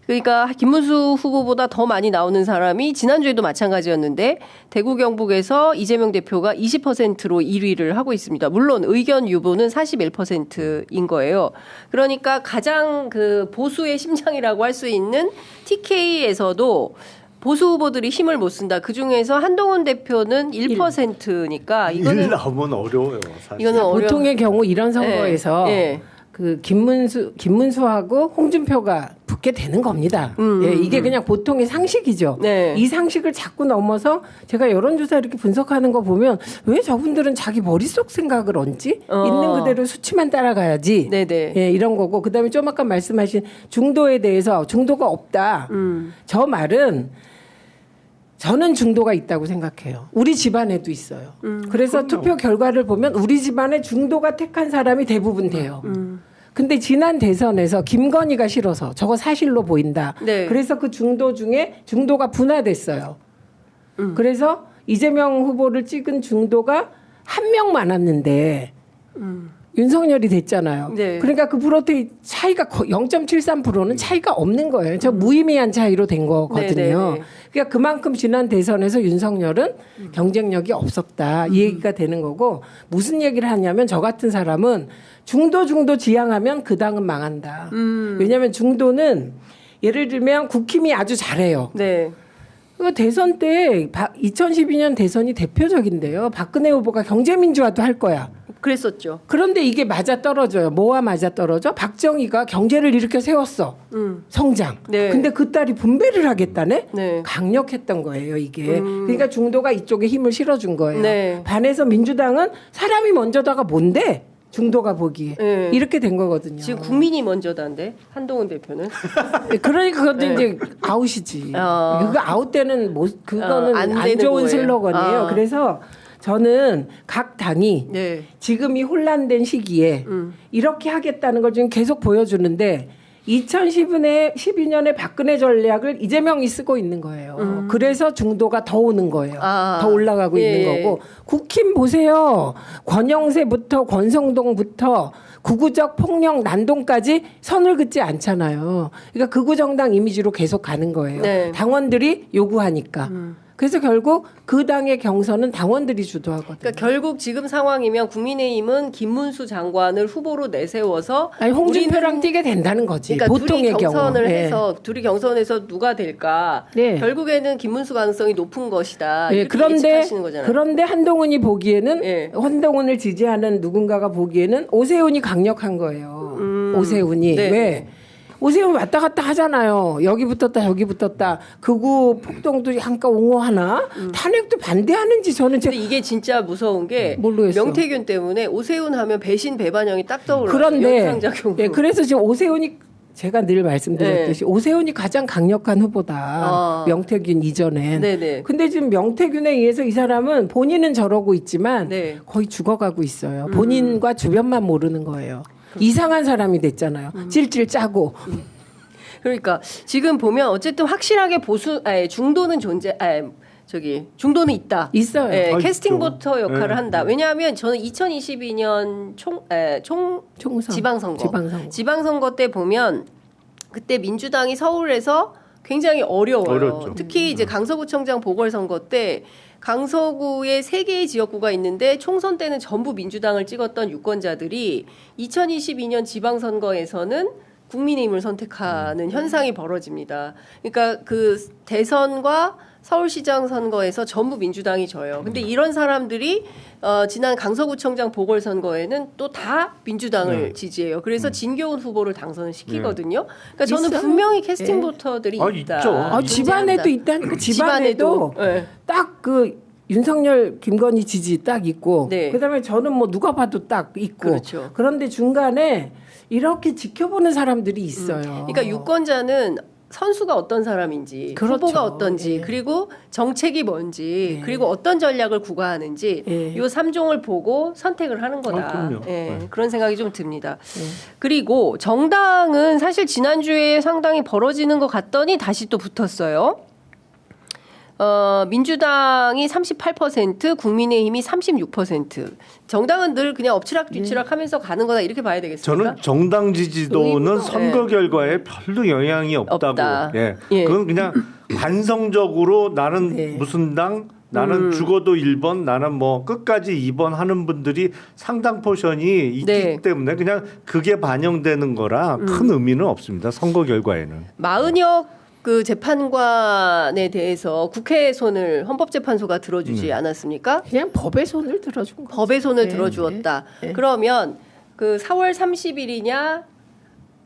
그러니까 김문수 후보보다 더 많이 나오는 사람이 지난주에도 마찬가지였는데 대구 경북에서 이재명 대표가 20%로 1위를 하고 있습니다. 물론 의견 유보는 41%인 거예요. 그러니까 가장 그 보수의 심장이라고 할 수 있는 TK에서도 보수 후보들이 힘을 못 쓴다. 그중에서 한동훈 대표는 1%니까 이거는 1 나오면 어려워요. 사실. 이거는 보통의 경우 이런 선거에서 그 김문수하고 홍준표가 붙게 되는 겁니다. 이게 그냥 보통의 상식이죠. 이 상식을 자꾸 넘어서 제가 여론조사 이렇게 분석하는 거 보면 왜 저분들은 자기 머릿속 생각을 얹지? 있는 그대로 수치만 따라가야지. 이런 거고 그다음에 좀 아까 말씀하신 중도에 대해서 중도가 없다. 저 말은 저는 중도가 있다고 생각해요. 우리 집안에도 있어요. 그래서 그럼요. 투표 결과를 보면 우리 집안에 중도가 택한 사람이 대부분 돼요. 근데 지난 대선에서 김건희가 싫어서 저거 사실로 보인다. 그래서 그 중도 중에 중도가 분화됐어요. 그래서 이재명 후보를 찍은 중도가 한 명 많았는데 윤석열이 됐잖아요. 그러니까 그 프로테이 차이가 0.73%는 차이가 없는 거예요. 저 무의미한 차이로 된 거거든요. 그러니까 그만큼 지난 대선에서 윤석열은 경쟁력이 없었다. 이 얘기가 되는 거고 무슨 얘기를 하냐면 저 같은 사람은 중도 지향하면 그 당은 망한다. 왜냐하면 중도는 예를 들면 국힘이 아주 잘해요. 그 대선 때 2012년 대선이 대표적인데요. 박근혜 후보가 경제민주화도 할 거야. 그랬었죠. 그런데 이게 맞아 떨어져요. 뭐와 맞아 떨어져? 박정희가 경제를 일으켜 세웠어. 성장. 근데 그 딸이 분배를 하겠다네? 강력했던 거예요, 이게. 그러니까 중도가 이쪽에 힘을 실어준 거예요. 반해서 민주당은 사람이 먼저다가 뭔데? 중도가 보기에. 이렇게 된 거거든요. 지금 국민이 먼저다인데 한동훈 대표는. 그러니까 그것도 이제 아웃이지. 그거 아웃 때는 뭐 그거는 안 좋은 거예요. 슬로건이에요. 그래서 저는 각 당이 지금 이 혼란된 시기에 이렇게 하겠다는 걸 지금 계속 보여주는데 2012년에 박근혜 전략을 이재명이 쓰고 있는 거예요. 그래서 중도가 더 오는 거예요. 더 올라가고 있는 거고. 국힘 보세요. 권영세부터 권성동부터 구구적 폭력 난동까지 선을 긋지 않잖아요. 그러니까 극우정당 이미지로 계속 가는 거예요. 당원들이 요구하니까. 그래서 결국 그 당의 경선은 당원들이 주도하거든요. 그러니까 결국 지금 상황이면 국민의힘은 김문수 장관을 후보로 내세워서 아니 홍준표랑 뛰게 된다는 거지. 그러니까 보통의 둘이 경선을 경우. 해서 둘이 경선에서 누가 될까? 결국에는 김문수 가능성이 높은 것이다. 이렇게 예측하시는 거잖아요. 그런데 한동훈이 보기에는 한동훈을 지지하는 누군가가 보기에는 오세훈이 강력한 거예요. 오세훈이 왜? 오세훈 왔다 갔다 하잖아요. 여기 붙었다 저기 붙었다. 극우 폭동도 한가 옹호하나? 탄핵도 반대하는지 저는 근데 이게 진짜 무서운 게 명태균 때문에 오세훈 하면 배신 배반형이 딱 떠올라요. 그런데 그래서 지금 오세훈이 제가 늘 말씀드렸듯이 오세훈이 가장 강력한 후보다. 명태균 이전엔. 근데 지금 명태균에 의해서 이 사람은 본인은 저러고 있지만 거의 죽어가고 있어요. 본인과 주변만 모르는 거예요. 이상한 사람이 됐잖아요. 찔찔 짜고. 그러니까 지금 보면 어쨌든 확실하게 중도는 중도는 있다. 있어요. 캐스팅 보터 역할을 한다. 왜냐하면 저는 2022년 총선. 지방선거 때 보면 그때 민주당이 서울에서 굉장히 어려워요. 어렵죠. 특히 이제 강서구청장 보궐선거 때 강서구에 3개의 지역구가 있는데 총선 때는 전부 민주당을 찍었던 유권자들이 2022년 지방선거에서는 국민의힘을 선택하는 현상이 벌어집니다. 그러니까 그 대선과 서울시장 선거에서 전부 민주당이 져요. 근데 이런 사람들이 지난 강서구청장 보궐선거에는 또 다 민주당을 지지해요. 그래서 진교훈 후보를 당선을 시키거든요. 그러니까 저는 있어요? 분명히 캐스팅 보터들이 있다. 있죠. 집안에도 있다니까. 집안에도 딱 그 윤석열, 김건희 지지 딱 있고 그다음에 저는 뭐 누가 봐도 딱 있고 그런데 중간에 이렇게 지켜보는 사람들이 있어요. 그러니까 유권자는 선수가 어떤 사람인지, 후보가 어떤지, 그리고 정책이 뭔지, 그리고 어떤 전략을 구가하는지 이 3종을 보고 선택을 하는 거다. 그런 생각이 좀 듭니다. 그리고 정당은 사실 지난주에 상당히 벌어지는 것 같더니 다시 또 붙었어요. 민주당이 38%, 국민의힘이 36%. 정당은 늘 그냥 엎치락뒤치락 하면서 가는 거다 이렇게 봐야 되겠습니까? 저는 정당 지지도는 선거 결과에 별로 영향이 없다고. 예. 그건 그냥 관성적으로 나는 무슨 당, 나는 죽어도 1번, 나는 뭐 끝까지 2번 하는 분들이 상당 포션이 있기 때문에 그냥 그게 반영되는 거라 큰 의미는 없습니다. 선거 결과에는. 마은혁 그 재판관에 대해서 국회의 손을 헌법재판소가 들어주지 않았습니까? 그냥 법의 손을 들어준 거. 법의 손을 들어주었다. 그러면 그 4월 30일이냐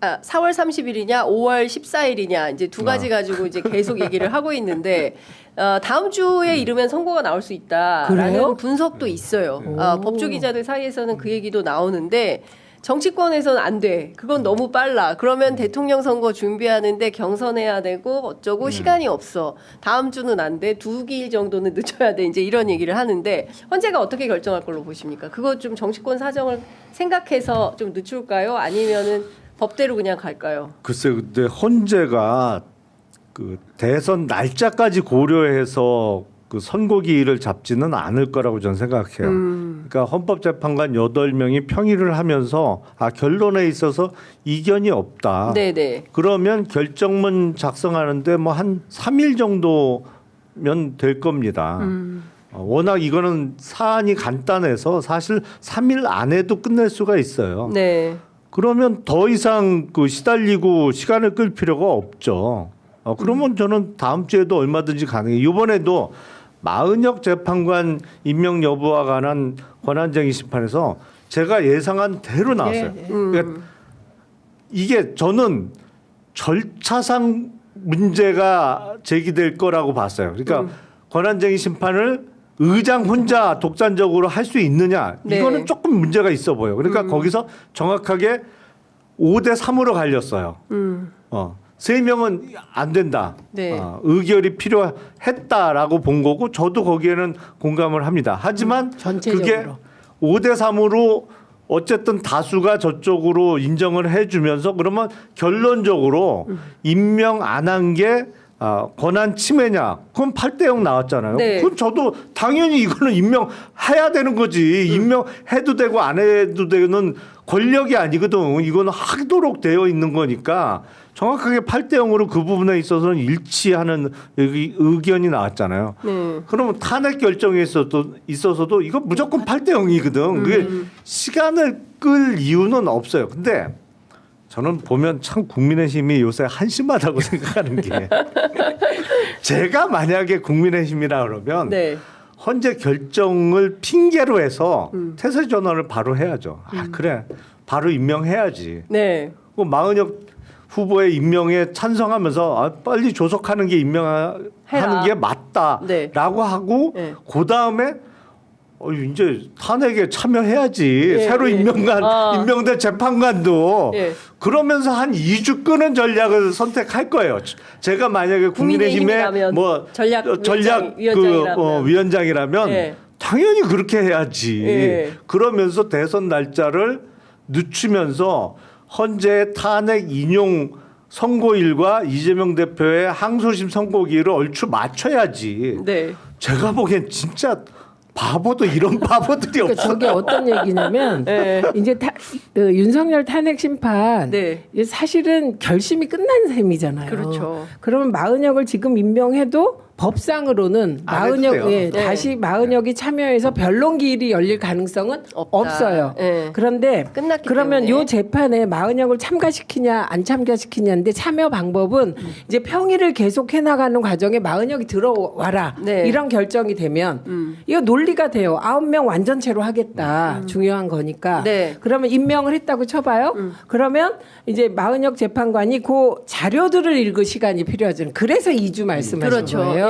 5월 14일이냐 이제 두 가지 가지고 이제 계속 얘기를 하고 있는데 다음 주에 이르면 선고가 나올 수 있다라는 그래요? 분석도 있어요. 법조 기자들 사이에서는 그 얘기도 나오는데 정치권에서는 안 돼. 그건 너무 빨라. 그러면 대통령 선거 준비하는데 경선해야 되고 어쩌고 시간이 없어. 다음 주는 안 돼. 2길 정도는 늦춰야 돼. 이제 이런 얘기를 하는데 헌재가 어떻게 결정할 걸로 보십니까? 그거 좀 정치권 사정을 생각해서 좀 늦출까요? 아니면은 법대로 그냥 갈까요? 글쎄, 근데 헌재가 그 대선 날짜까지 고려해서 그 선고기일을 잡지는 않을 거라고 저는 생각해요. 그러니까 헌법재판관 8명이 평의를 하면서 결론에 있어서 이견이 없다. 네네. 그러면 결정문 작성하는데 뭐 한 3일 정도면 될 겁니다. 워낙 이거는 사안이 간단해서 사실 3일 안에도 끝낼 수가 있어요. 네. 그러면 더 이상 그 시달리고 시간을 끌 필요가 없죠. 그러면 저는 다음 주에도 얼마든지 가능해요. 이번에도 마은혁 재판관 임명 여부와 관한 권한쟁의 심판에서 제가 예상한 대로 나왔어요. 그러니까 이게 저는 절차상 문제가 제기될 거라고 봤어요. 그러니까 권한쟁의 심판을 의장 혼자 독단적으로 할 수 있느냐 이거는 조금 문제가 있어 보여요. 그러니까 거기서 정확하게 5대 3으로 갈렸어요. 3명은 안 된다. 네. 의결이 필요했다라고 본 거고 저도 거기에는 공감을 합니다. 하지만 그게 5대 3으로 어쨌든 다수가 저쪽으로 인정을 해주면서 그러면 결론적으로 임명 안 한 게 권한 침해냐? 그건 8대0 나왔잖아요. 네. 그건 저도 당연히 이거는 임명해야 되는 거지. 임명해도 되고 안 해도 되는 권력이 아니거든. 이거는 하도록 되어 있는 거니까 정확하게 8대0으로 그 부분에 있어서는 일치하는 의견이 나왔잖아요. 그러면 탄핵 결정에 있어서도 이거 무조건 8대0이거든. 그게 시간을 끌 이유는 없어요. 근데 저는 보면 참 국민의힘이 요새 한심하다고 생각하는 게 제가 만약에 국민의힘이라 그러면 헌재 결정을 핑계로 해서 태세 전환을 바로 해야죠. 그래 바로 임명해야지. 네. 마은혁 후보의 임명에 찬성하면서 빨리 조속하는 게 임명하는 게 맞다라고 하고 그 다음에 이제 탄핵에 참여해야지. 새로 임명된 재판관도 그러면서 한 2주 끄는 전략을 선택할 거예요. 제가 만약에 국민의힘의 뭐 전략위원장이라면 당연히 그렇게 해야지. 그러면서 대선 날짜를 늦추면서 헌재 탄핵 인용 선고일과 이재명 대표의 항소심 선고기일을 얼추 맞춰야지. 제가 보기엔 진짜 바보도 이런 바보들이 없어. 그러니까 저게 어떤 얘기냐면 이제 윤석열 탄핵 심판 사실은 결심이 끝난 셈이잖아요. 그렇죠. 그러면 마은혁을 지금 임명해도 법상으로는 다시 마은혁이 참여해서 변론 기일이 열릴 가능성은 없어요. 그런데 그러면 이 재판에 마은혁을 참가시키냐 안 참가시키냐인데 참여 방법은 이제 평의를 계속해 나가는 과정에 마은혁이 들어와라 이런 결정이 되면 이거 논리가 돼요. 9명 완전체로 하겠다. 중요한 거니까. 그러면 임명을 했다고 쳐봐요. 그러면 이제 마은혁 재판관이 그 자료들을 읽을 시간이 필요하죠. 그래서 2주 말씀하신 거예요.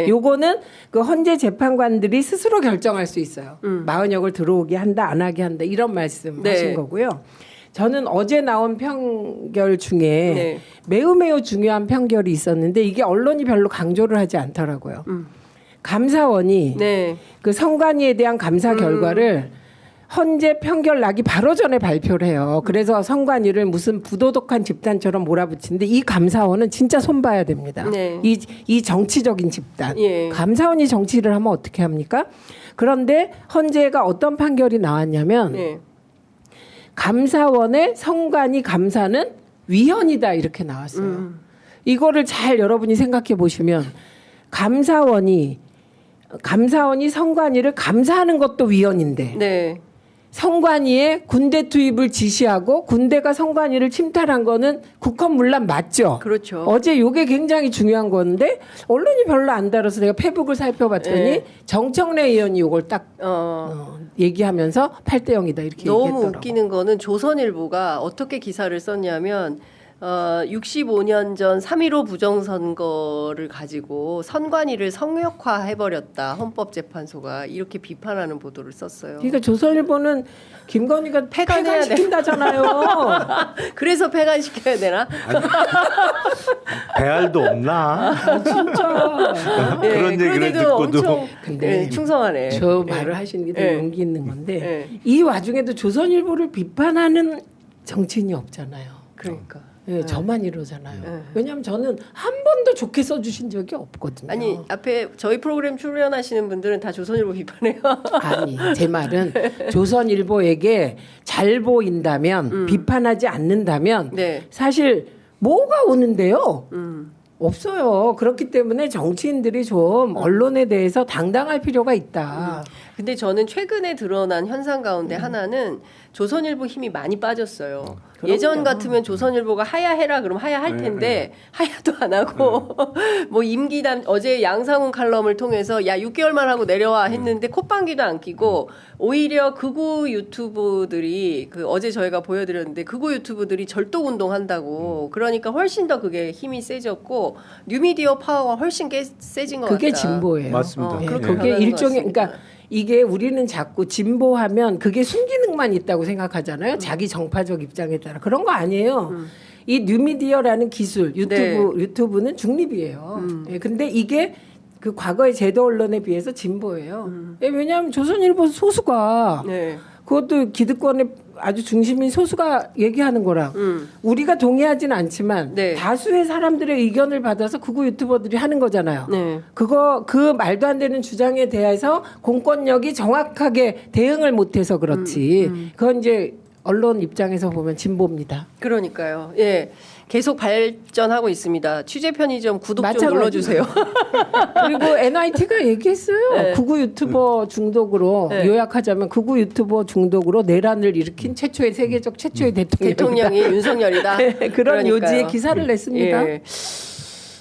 요거는 그 헌재 재판관들이 스스로 결정할 수 있어요. 마은혁을 들어오게 한다, 안 하게 한다 이런 말씀하신 거고요. 저는 어제 나온 평결 중에 매우 중요한 평결이 있었는데 이게 언론이 별로 강조를 하지 않더라고요. 감사원이 그 선관위에 대한 감사 결과를 헌재 판결 나기 바로 전에 발표를 해요. 그래서 선관위를 무슨 부도덕한 집단처럼 몰아붙이는데 이 감사원은 진짜 손봐야 됩니다. 네. 이 정치적인 집단. 예. 감사원이 정치를 하면 어떻게 합니까? 그런데 헌재가 어떤 판결이 나왔냐면 네. 감사원의 선관위 감사는 위헌이다 이렇게 나왔어요. 이거를 잘 여러분이 생각해 보시면 감사원이 선관위를 감사하는 것도 위헌인데 네. 선관위에 군대 투입을 지시하고 군대가 선관위를 침탈한 거는 국헌문란 맞죠? 그렇죠. 어제 이게 굉장히 중요한 건데 언론이 별로 안 다뤄서 내가 페북을 살펴봤더니 네. 정청래 의원이 이걸 딱 얘기하면서 8대 0이다 이렇게 너무 얘기했더라고. 웃기는 거는 조선일보가 어떻게 기사를 썼냐면 65년 전 3.15 부정선거를 가지고 선관위를 성역화해버렸다. 헌법재판소가 이렇게 비판하는 보도를 썼어요. 그러니까 조선일보는 김건희가 폐간해야 폐간시킨다잖아요. 그래서 폐간시켜야 되나? 배알도 없나? 진짜. 그런 얘기를 그런데도 듣고도 엄청 근데 충성하네. 저 말을 하시는 게 되게 네. 용기 있는 건데 네. 이 와중에도 조선일보를 비판하는 정치인이 없잖아요. 그러니까. 예, 저만 이러잖아요. 네. 왜냐하면 저는 한 번도 좋게 써주신 적이 없거든요. 아니 앞에 저희 프로그램 출연하시는 분들은 다 조선일보 비판해요. 아니, 제 말은 조선일보에게 잘 보인다면 비판하지 않는다면 네. 사실 뭐가 오는데요? 없어요. 그렇기 때문에 정치인들이 좀 언론에 대해서 당당할 필요가 있다. 근데 저는 최근에 드러난 현상 가운데 하나는 조선일보 힘이 많이 빠졌어요. 예전 같으면 조선일보가 하야해라 그럼 하야할 텐데 하야도 안 하고 뭐 임기담 어제 양상훈 칼럼을 통해서 야 6개월만 하고 내려와 했는데 콧방귀도 안 끼고 오히려 극우 유튜브들이 그 어제 저희가 보여드렸는데 극우 유튜브들이 절독 운동한다고 그러니까 훨씬 더 그게 힘이 세졌고 뉴미디어 파워가 훨씬 세진 것 그게 같다. 진보예요. 맞습니다. 예, 그렇게 그게 변하는 일종의 것 같습니다. 그러니까 이게 우리는 자꾸 진보하면 그게 순기능만 있다고 생각하잖아요. 자기 정파적 입장에 따라 그런 거 아니에요. 이 뉴미디어라는 기술 유튜브는 중립이에요. 예, 근데 이게 그 과거의 제도 언론에 비해서 진보예요. 예, 왜냐하면 조선일보 소수가 네. 그것도 기득권의 아주 중심인 소수가 얘기하는 거랑 우리가 동의하지는 않지만 네. 다수의 사람들의 의견을 받아서 극우 유튜버들이 하는 거잖아요. 네. 그 말도 안 되는 주장에 대해서 공권력이 정확하게 대응을 못해서 그렇지. 그건 이제 언론 입장에서 보면 진보입니다. 그러니까요. 예. 계속 발전하고 있습니다. 취재 편의점 구독 좀 마찬가지로. 눌러주세요. 그리고 NIT가 얘기했어요. 네. 극우 유튜버 중독으로 네. 요약하자면 극우 유튜버 중독으로 내란을 일으킨 세계적 최초의 대통령이 윤석열이다. 네, 그런 그러니까요. 요지의 기사를 냈습니다. 예.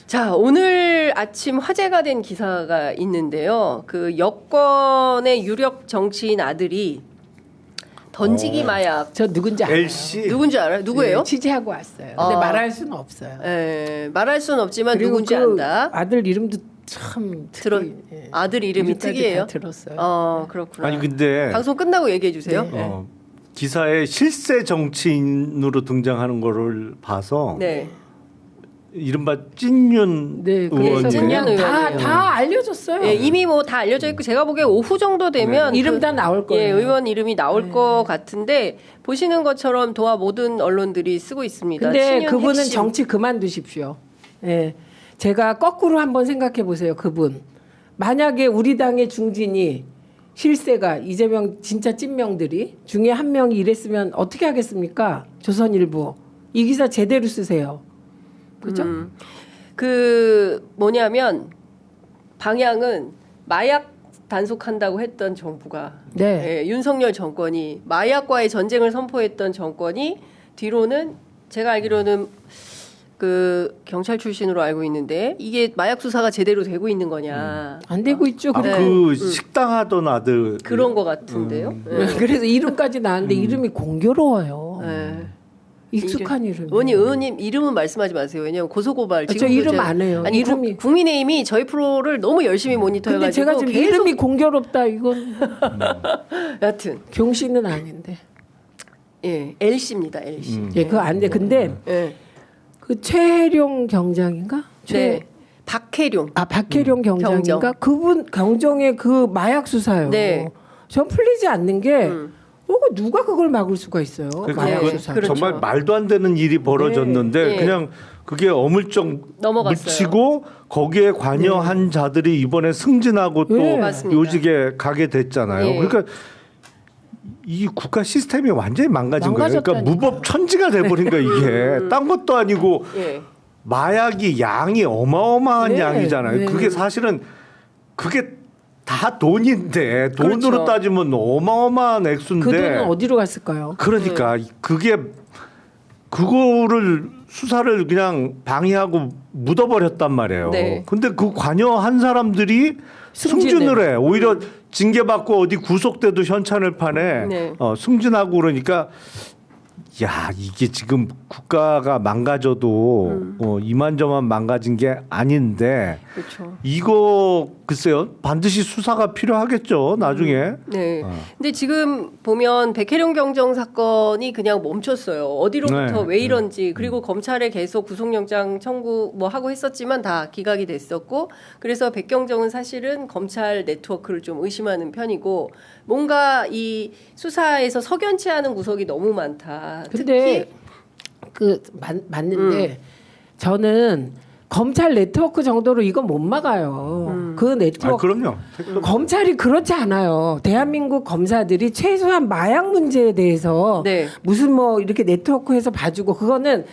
자, 오늘 아침 화제가 된 기사가 있는데요. 그 여권의 유력 정치인 아들이 던지기 마약 저 누군지 알아요. LC 누군지 알아요? 누구예요? 네, 취재하고 왔어요. 근데 말할 수는 없어요. 예, 말할 수는 없지만 그리고 누군지 그 안다. 아들 이름도 참 예. 아들 이름이 이름까지 특이해요. 다 들었어요. 그렇구나. 아니 근데 방송 끝나고 얘기해 주세요. 네. 기사에 실세 정치인으로 등장하는 거를 봐서 네. 이른바 찐윤 네, 그래서 의원이 찐윤 의원. 다 알려졌어요. 예, 이미 뭐 다 알려져 있고 제가 보기에 오후 정도 되면 이름 다 나올 거예요. 예, 의원 이름이 나올 것 같은데 보시는 것처럼 도와 모든 언론들이 쓰고 있습니다. 근데 친윤 그분은 핵심. 정치 그만두십시오. 예. 제가 거꾸로 한번 생각해 보세요. 그분. 만약에 우리 당의 중진이 실세가 이재명 진짜 찐명들이 중에 한 명이 이랬으면 어떻게 하겠습니까? 조선일보. 이 기사 제대로 쓰세요. 그죠? 그 뭐냐면 방향은 마약 단속한다고 했던 정부가 네. 예, 윤석열 정권이 마약과의 전쟁을 선포했던 정권이 뒤로는 제가 알기로는 그 경찰 출신으로 알고 있는데 이게 마약 수사가 제대로 되고 있는 거냐 안 되고 있죠. 아, 그 식당 하던 아들 그런 거 같은데요. 예. 그래서 이름까지 나왔는데 이름이 공교로워요. 예. 익숙한 이름. 의원님 이름은 말씀하지 마세요. 왜냐하면 고소고발. 저 이름 안 해요. 아니 이름이. 국민의힘이 저희 프로를 너무 열심히 모니터해가지고 근데 제가 지금 계속 이름이 공교롭다 이건 여튼 경씨는 아닌데. 예 LC입니다 LC. 예, 그거 안 돼. 근데 예. 그 최혜룡 경장인가? 네. 박혜룡. 박혜룡 경장인가? 경정. 그분 경정의 그 마약 수사요. 네. 전 풀리지 않는 게 누가 그걸 막을 수가 있어요? 마약 그건 수사. 그렇죠. 정말 말도 안 되는 일이 벌어졌는데 네. 그냥 그게 어물쩍 넘어갔어요. 묻히고 거기에 관여한 자들이 이번에 승진하고 또 네. 맞습니다. 요직에 가게 됐잖아요. 예. 그러니까 이 국가 시스템이 완전히 망가진 거예요. 그러니까 망가졌다니까요. 무법천지가 돼버린 거야 이게. 딴 것도 아니고 예. 마약이 양이 어마어마한 네. 양이잖아요. 네. 그게 사실은 그게 다 돈인데 돈으로 그렇죠. 따지면 어마어마한 액수인데 그 돈은 어디로 갔을까요? 그러니까 그게 그거를 수사를 그냥 방해하고 묻어버렸단 말이에요. 네. 근데 그 관여한 사람들이 승진을 해. 오히려 징계받고 어디 구속돼도 현찬을 파네. 네. 승진하고 그러니까 야 이게 지금 국가가 망가져도 이만저만 망가진 게 아닌데 그렇죠. 이거 글쎄요 반드시 수사가 필요하겠죠 나중에. 네. 근데 지금 보면 백혜령 경정 사건이 그냥 멈췄어요. 어디로부터 네. 왜 이런지 그리고 검찰에 계속 구속영장 청구 뭐 하고 했었지만 다 기각이 됐었고 그래서 백경정은 사실은 검찰 네트워크를 좀 의심하는 편이고 뭔가 이 수사에서 석연치 않은 구석이 너무 많다. 근데 맞는데 저는 검찰 네트워크 정도로 이건 못 막아요. 그 아, 네트워크 그럼요. 검찰이 그렇지 않아요. 대한민국 검사들이 최소한 마약 문제에 대해서 네. 무슨 뭐 이렇게 네트워크해서 봐주고 그거는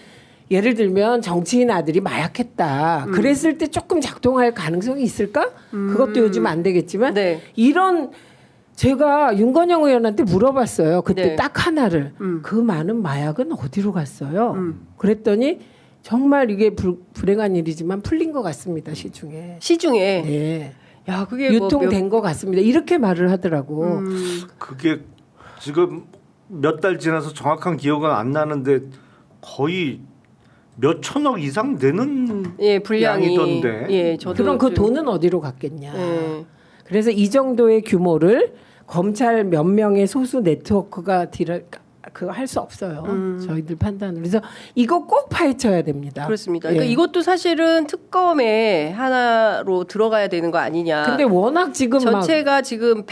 예를 들면 정치인 아들이 마약했다. 그랬을 때 조금 작동할 가능성이 있을까? 그것도 요즘 안 되겠지만 네. 이런 제가 윤건영 의원한테 물어봤어요. 그때 네. 딱 하나를. 그 많은 마약은 어디로 갔어요? 그랬더니 정말 이게 불행한 일이지만 풀린 것 같습니다. 시중에. 시중에 네. 야 그게 유통된 것 같습니다. 이렇게 말을 하더라고. 그게 지금 몇 달 지나서 정확한 기억은 안 나는데 거의 몇 천억 이상 되는 예 분량이 양이던데. 예 저도 그럼 그 좀- 돈은 어디로 갔겠냐. 예. 그래서 이 정도의 규모를 검찰 몇 명의 소수 네트워크가 할 수 없어요. 저희들 판단으로. 그래서 이거 꼭 파헤쳐야 됩니다. 그렇습니다. 예. 그러니까 이것도 사실은 특검에 하나로 들어가야 되는 거 아니냐. 근데 워낙 지금 전체가 지금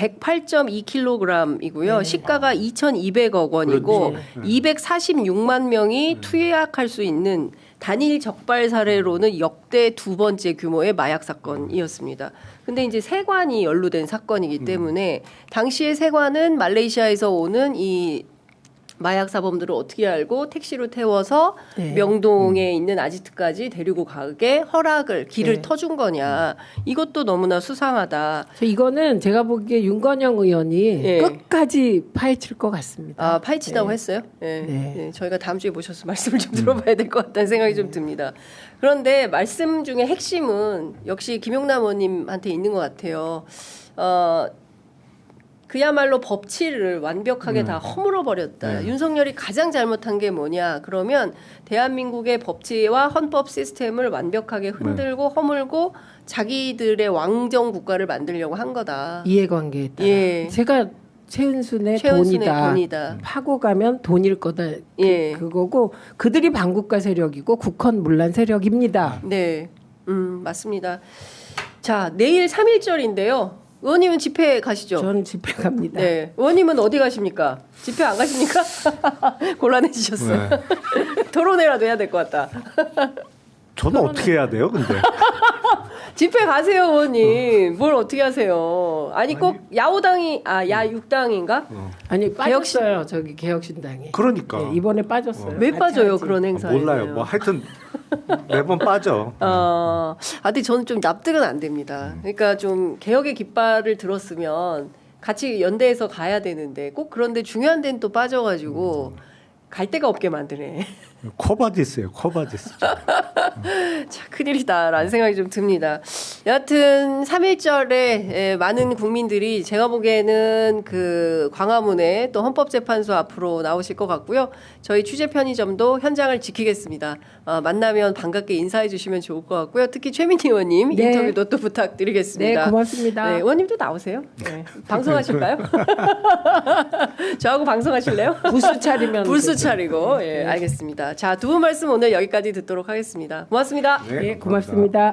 108.2kg이고요. 시가가 2,200억 원이고 그렇죠. 246만 명이 투약할 수 있는 단일 적발 사례로는 역대 두 번째 규모의 마약 사건이었습니다. 근데 이제 세관이 연루된 사건이기 때문에 당시의 세관은 말레이시아에서 오는 이 마약 사범들을 어떻게 알고 택시로 태워서 네. 명동에 있는 아지트까지 데리고 가게 허락을 길을 네. 터준 거냐. 이것도 너무나 수상하다. 이거는 제가 보기에 윤건영 의원이 예. 끝까지 파헤칠 것 같습니다. 아, 파헤치다고 네. 했어요? 네. 네. 네, 저희가 다음 주에 모셔서 말씀을 좀 들어봐야 될 것 같다는 생각이 좀 듭니다. 그런데 말씀 중에 핵심은 역시 김용남 의원님한테 있는 것 같아요. 그야말로 법치를 완벽하게 다 허물어 버렸다. 윤석열이 가장 잘못한 게 뭐냐? 그러면 대한민국의 법치와 헌법 시스템을 완벽하게 흔들고 허물고 자기들의 왕정 국가를 만들려고 한 거다. 이해관계에 따라. 예. 제가 최은순의 돈이다. 파고 가면 돈일 거다. 예. 그거고 그들이 반국가 세력이고 국헌 문란 세력입니다. 네, 맞습니다. 자, 내일 3.1절인데요. 의원님은 집회 가시죠? 저는 집회 갑니다. 네. 의원님은 어디 가십니까? 집회 안 가십니까? 곤란해지셨어요. 네. 토론회라도 해야 될 것 같다. 저는 어떻게 해야 돼요, 근데? 집회 가세요, 의원님. 뭘 어떻게 하세요? 아니 꼭 야오당이 야육당인가? 아니 빠졌어요. 저기 개혁신당이. 그러니까. 네, 이번에 빠졌어요. 왜 같이 빠져요 하지. 그런 행사에? 몰라요. 뭐 하여튼 매번 빠져. 근데 저는 좀 납득은 안 됩니다. 그러니까 좀 개혁의 깃발을 들었으면 같이 연대해서 가야 되는데 꼭 그런데 중요한 데는 또 빠져가지고 갈 데가 없게 만드네. 코바디스예요, 코바디스. 자, 큰일이다라는 생각이 좀 듭니다. 여하튼 3.1절에 많은 국민들이 제가 보기에는 그 광화문에 또 헌법재판소 앞으로 나오실 것 같고요. 저희 취재 편의점도 현장을 지키겠습니다. 만나면 반갑게 인사해 주시면 좋을 것 같고요. 특히 최민희 의원님 네. 인터뷰도 또 부탁드리겠습니다. 네, 고맙습니다. 네, 의원님도 나오세요. 네. 방송하실까요? 저하고 방송하실래요? 부스 차리면 불수 되죠. 차리고 예, 알겠습니다. 자, 두 분 말씀 오늘 여기까지 듣도록 하겠습니다. 고맙습니다. 네, 고맙습니다.